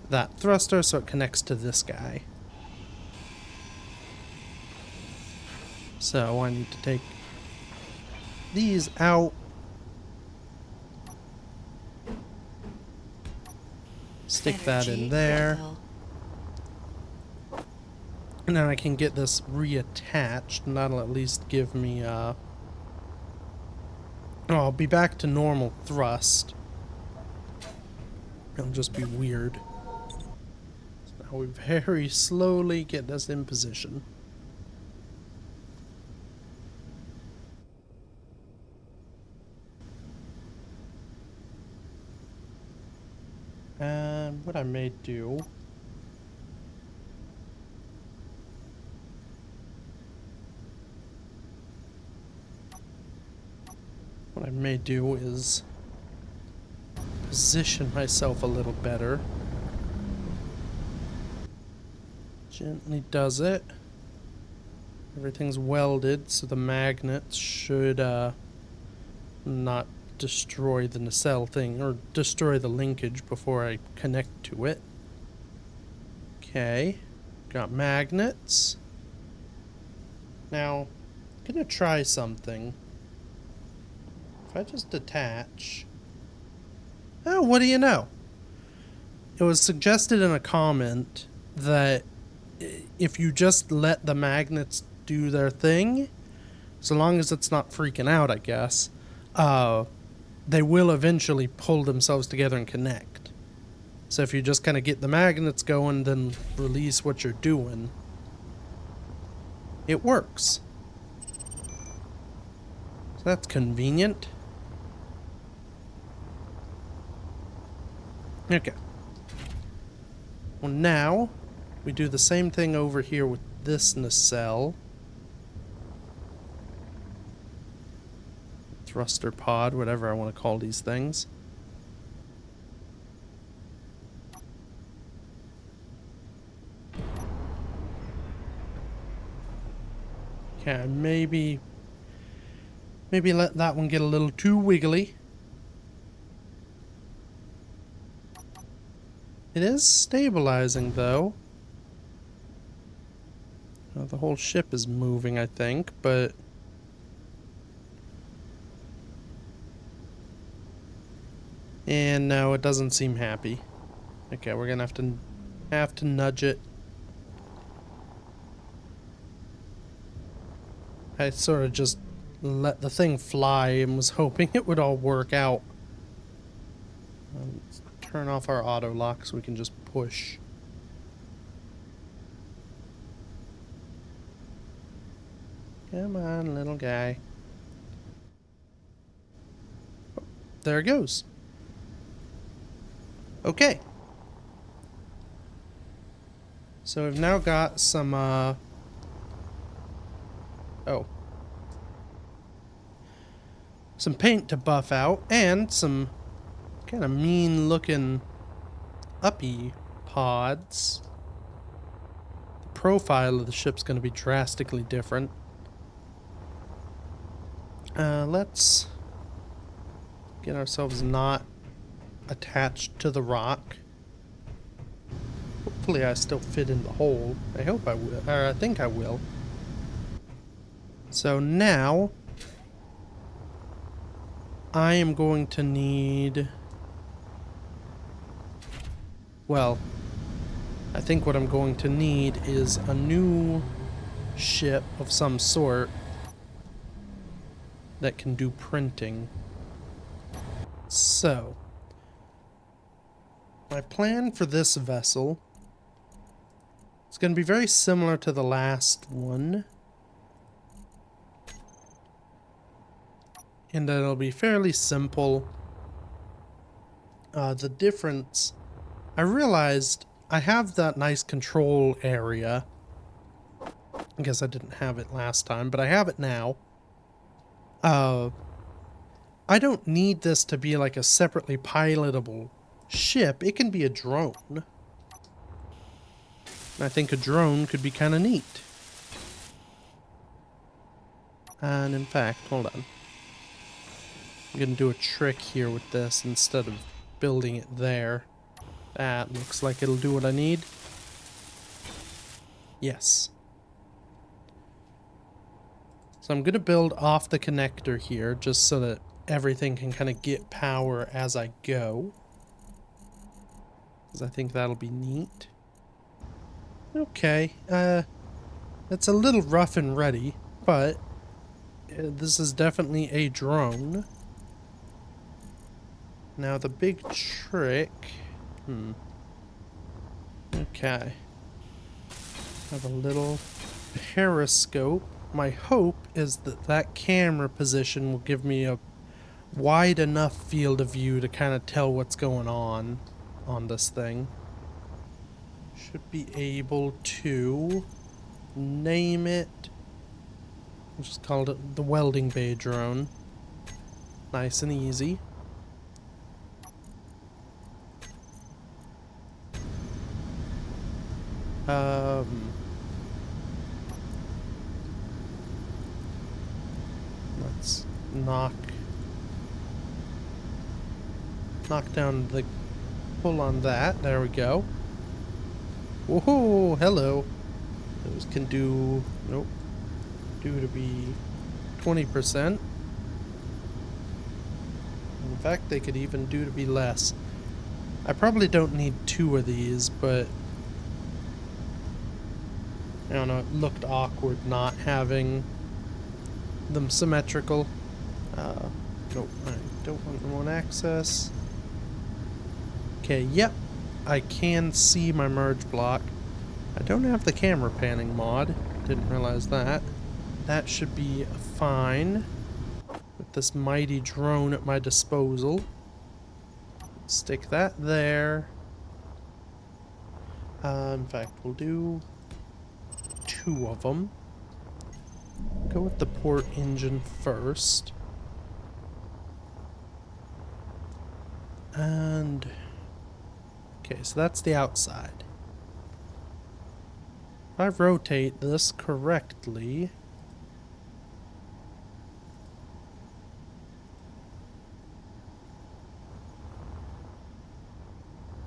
that thruster, so it connects to this guy. So I need to take these out. Stick that in there. And then I can get this reattached, and that'll at least give me, oh, I'll be back to normal thrust. It'll just be weird. So now we very slowly get this in position. And what I may do... What I may do is position myself a little better. Gently does it. Everything's welded, so the magnets should not destroy the nacelle thing, or destroy the linkage before I connect to it. Okay, got magnets. Now, I'm gonna try something. If I just detach... Oh, what do you know? It was suggested in a comment that if you just let the magnets do their thing, so long as it's not freaking out, I guess, they will eventually pull themselves together and connect. So if you just kind of get the magnets going, then release what you're doing, it works. So that's convenient. Okay. Well, now we do the same thing over here with this nacelle. Thruster pod, whatever I want to call these things. Okay, maybe let that one get a little too wiggly. It is stabilizing, though. The whole ship is moving, I think, but... And no, it doesn't seem happy. Okay, we're gonna have to nudge it. I sort of just let the thing fly and was hoping it would all work out. Let's turn off our auto lock so we can just push. Come on, little guy. Oh, there it goes. Okay. So we've now got some, some paint to buff out, and some kind of mean looking uppy pods. The profile of the ship's going to be drastically different. Let's get ourselves not attached to the rock. Hopefully I still fit in the hole. I hope I will, or I think I will. So now I am going to need... Well, I think what I'm going to need is a new ship of some sort that can do printing. So, my plan for this vessel is going to be very similar to the last one. And it'll be fairly simple. The difference, I realized I have that nice control area. I guess I didn't have it last time, but I have it now. I don't need this to be like a separately pilotable ship. It can be a drone. And I think a drone could be kind of neat. And in fact, hold on. I'm going to do a trick here with this instead of building it there. That looks like it'll do what I need. Yes. So I'm going to build off the connector here just so that everything can kind of get power as I go. Because I think that'll be neat. Okay. It's a little rough and ready, but this is definitely a drone. Now the big trick... Okay. Have a little periscope. My hope is that that camera position will give me a wide enough field of view to kind of tell what's going on this thing. Should be able to name it. I'll just call it the welding bay drone. Nice and easy. Let's knock down the pull on that. There we go. Woohoo! Hello. Those can do... Nope. Due to be 20%. In fact, they could even do to be less. I probably don't need 2 of these, but... I don't know, it looked awkward not having them symmetrical. Nope, I don't want remote access. Okay, yep, I can see my merge block. I don't have the camera panning mod, didn't realize that. That should be fine with this mighty drone at my disposal. Stick that there. In fact, we'll do 2 of them. Go with the port engine first. And... okay, so that's the outside. If I rotate this correctly...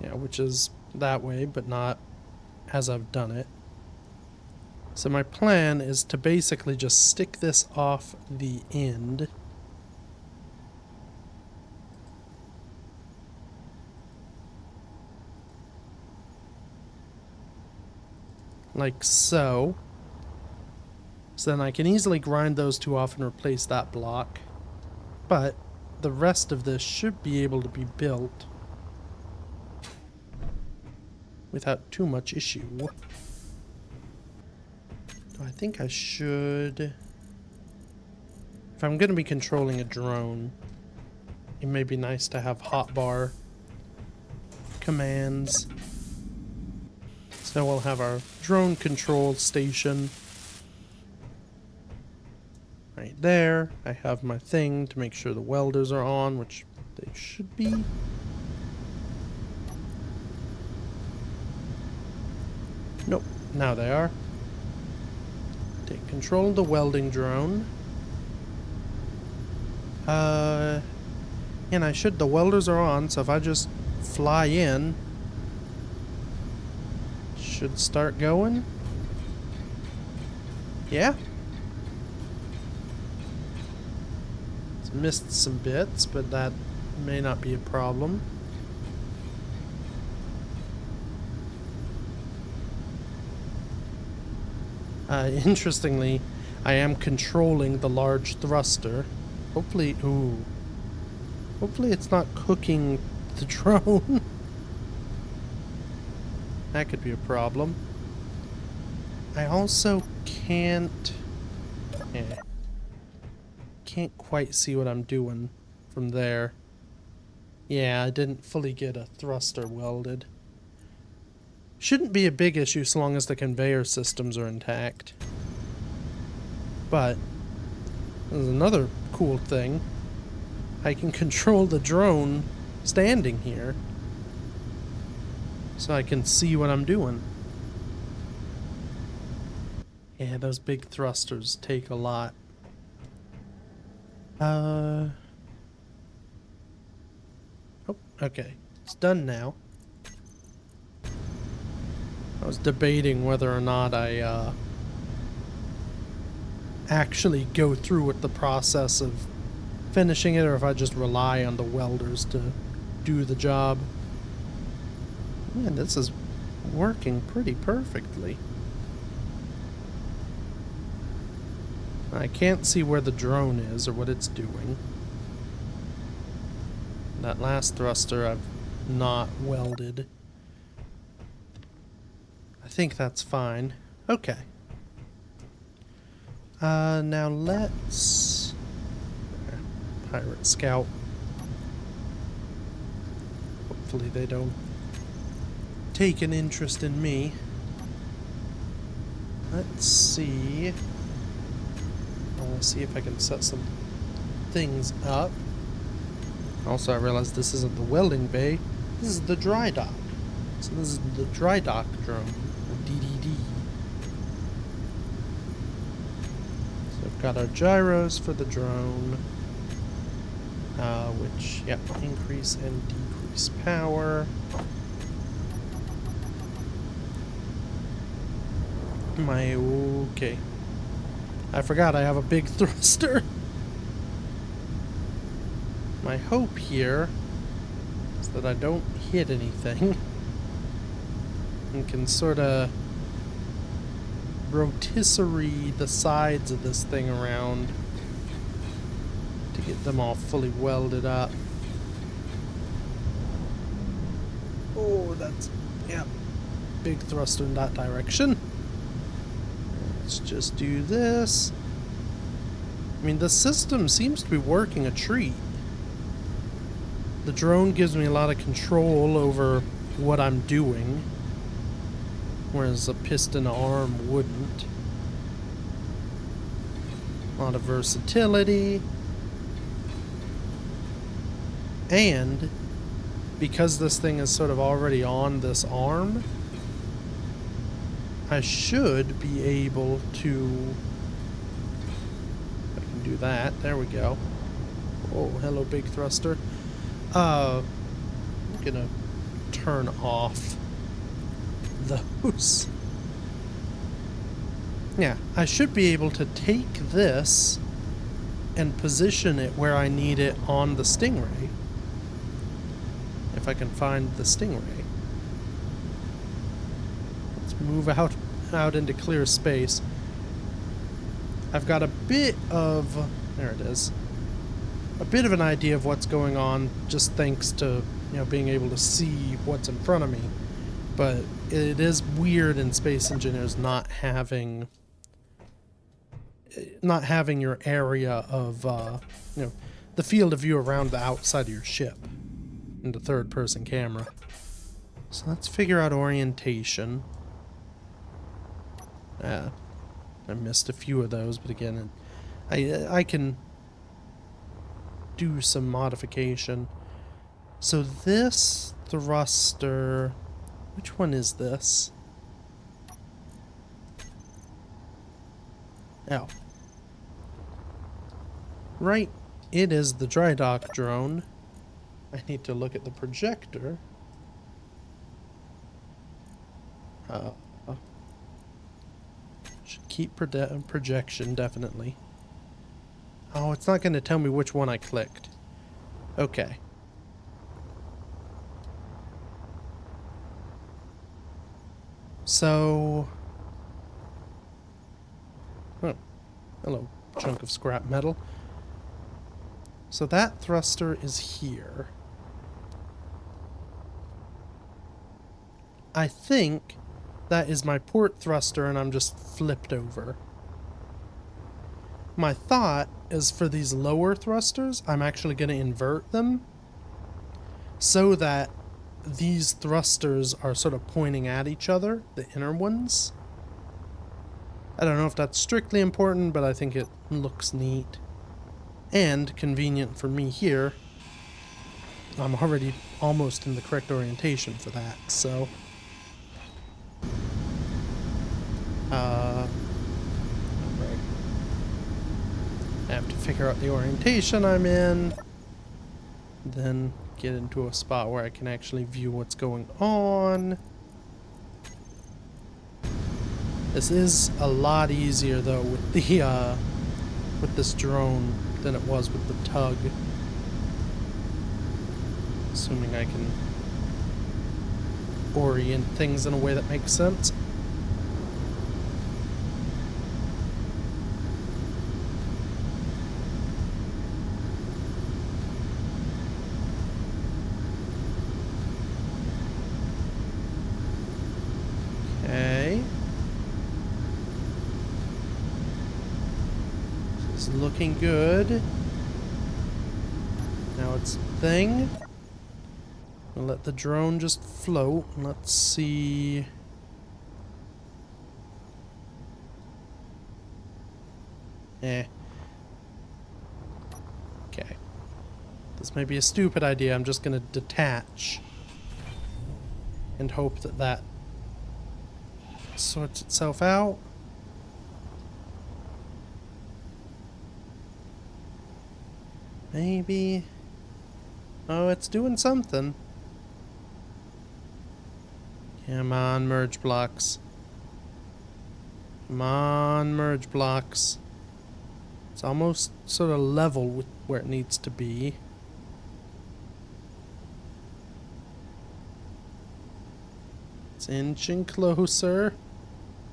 yeah, which is that way, but not as I've done it. So my plan is to basically just stick this off the end. Like so. So then I can easily grind those 2 off and replace that block. But the rest of this should be able to be built without too much issue. I think I should... if I'm going to be controlling a drone, it may be nice to have hotbar commands. So we'll have our drone control station right there. I have my thing to make sure the welders are on, which they should be. Nope, now they are. Take control of the welding drone. And the welders are on, so if I just fly in, should start going. Yeah. It's missed some bits, but that may not be a problem. Interestingly, I am controlling the large thruster. Hopefully, ooh. Hopefully it's not cooking the drone. That could be a problem. I also can't quite see what I'm doing from there. Yeah, I didn't fully get a thruster welded. Shouldn't be a big issue so long as the conveyor systems are intact. But there's another cool thing. I can control the drone standing here, so I can see what I'm doing. Yeah, those big thrusters take a lot. Oh, okay. It's done now. I was debating whether or not I actually go through with the process of finishing it, or if I just rely on the welders to do the job. Man, this is working pretty perfectly. I can't see where the drone is or what it's doing. That last thruster I've not welded. I think that's fine. Okay. Now let's... Pirate Scout. Hopefully they don't take an interest in me. Let's see. I want to see if I can set some things up. Also, I realized this isn't the welding bay. This is the dry dock. So this is the dry dock drone, or DDD. So we've got our gyros for the drone, which, yeah, increase and decrease power. Okay. I forgot I have a big thruster. My hope here is that I don't hit anything and can sort of rotisserie the sides of this thing around to get them all fully welded up. Oh, that's, yeah, big thruster in that direction. Let's just do this. I mean, the system seems to be working a treat. The drone gives me a lot of control over what I'm doing, whereas a piston arm wouldn't. A lot of versatility. And because this thing is sort of already on this arm, I should be able to... I can do that. There we go. Oh, hello, big thruster. I'm gonna turn off those. Yeah, I should be able to take this and position it where I need it on the Stingray. If I can find the Stingray. Let's move out into clear space. I've got a bit of... There it is. A bit of an idea of what's going on, just thanks to, you know, being able to see what's in front of me. But it is weird in Space Engineers not having your area of, you know, the field of view around the outside of your ship in the third-person camera. So let's figure out orientation. I missed a few of those, but again, I can do some modification. So this thruster, which one is this? Oh. Right, it is the dry dock drone. I need to look at the projector. Should keep projection, definitely. Oh, it's not going to tell me which one I clicked. Okay. So... Oh, hello, chunk of scrap metal. So that thruster is here. I think that is my port thruster and I'm just flipped over. My thought is for these lower thrusters, I'm actually going to invert them so that these thrusters are sort of pointing at each other, the inner ones. I don't know if that's strictly important, but I think it looks neat. And convenient for me here. I'm already almost in the correct orientation for that, so... Right. I have to figure out the orientation I'm in, then get into a spot where I can actually view what's going on. This is a lot easier though with the with this drone than it was with the tug. Assuming I can orient things in a way that makes sense. Okay. This is looking good. Now it's thing. I'll let the drone just float. Let's see. Okay. This may be a stupid idea. I'm just gonna detach and hope that that sorts itself out. Maybe. Oh, it's doing something. Come on, merge blocks. Come on, merge blocks. It's almost sort of level with where it needs to be. It's inching closer.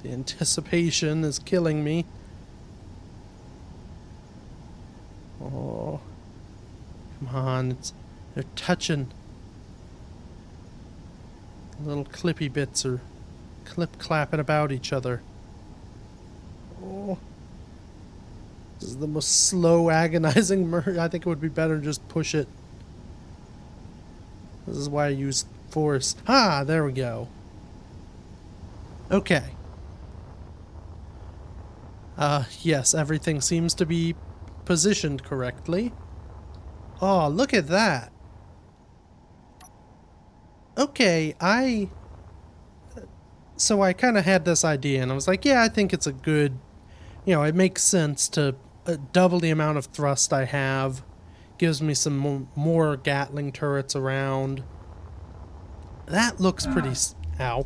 The anticipation is killing me. Oh. Come on, they're touching. Little clippy bits are clip-clapping about each other. Oh. This is the most slow, agonizing merge. I think it would be better to just push it. This is why I use force. Ah, there we go. Okay. Yes, everything seems to be positioned correctly. Oh, look at that. Okay, so I kind of had this idea and I was like, yeah, I think it's a good, it makes sense to double the amount of thrust I have. Gives me some more Gatling turrets around. That looks pretty, ow.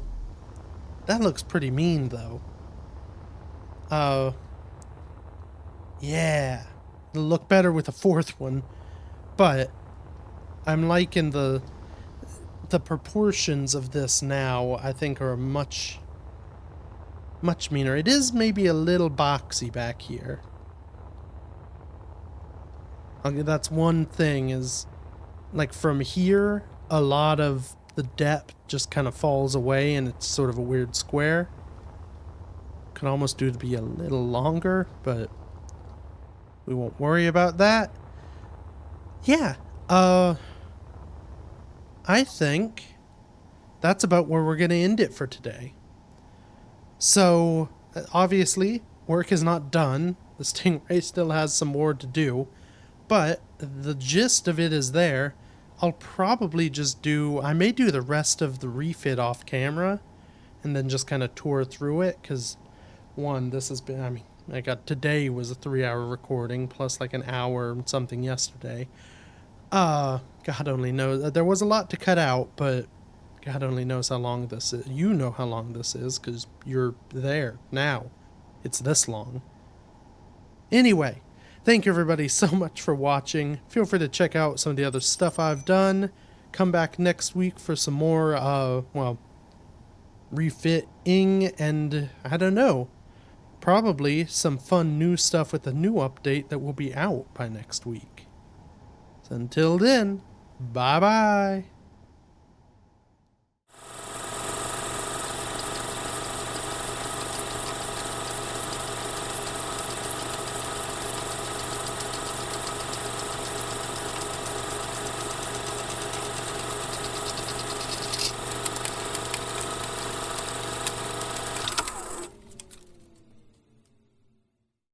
That looks pretty mean though. Yeah. It'll look better with a fourth one. But I'm liking the proportions of this now. I think are much meaner. It is maybe a little boxy back here. Okay, that's one thing is like from here a lot of the depth just kind of falls away and it's sort of a weird square. Could almost do to be a little longer, but we won't worry about that. Yeah, I think that's about where we're going to end it for today. So, obviously, work is not done. The Stingray still has some more to do, but the gist of it is there. I'll probably just I may do the rest of the refit off camera and then just kind of tour through it, because one, this has been, today was a 3-hour recording plus like an hour and something yesterday. God only knows. There was a lot to cut out, but God only knows how long this is. You know how long this is because you're there now. It's this long. Anyway, thank you everybody so much for watching. Feel free to check out some of the other stuff I've done. Come back next week for some more, refitting and I don't know. probably some fun new stuff with a new update that will be out by next week. So until then, bye-bye.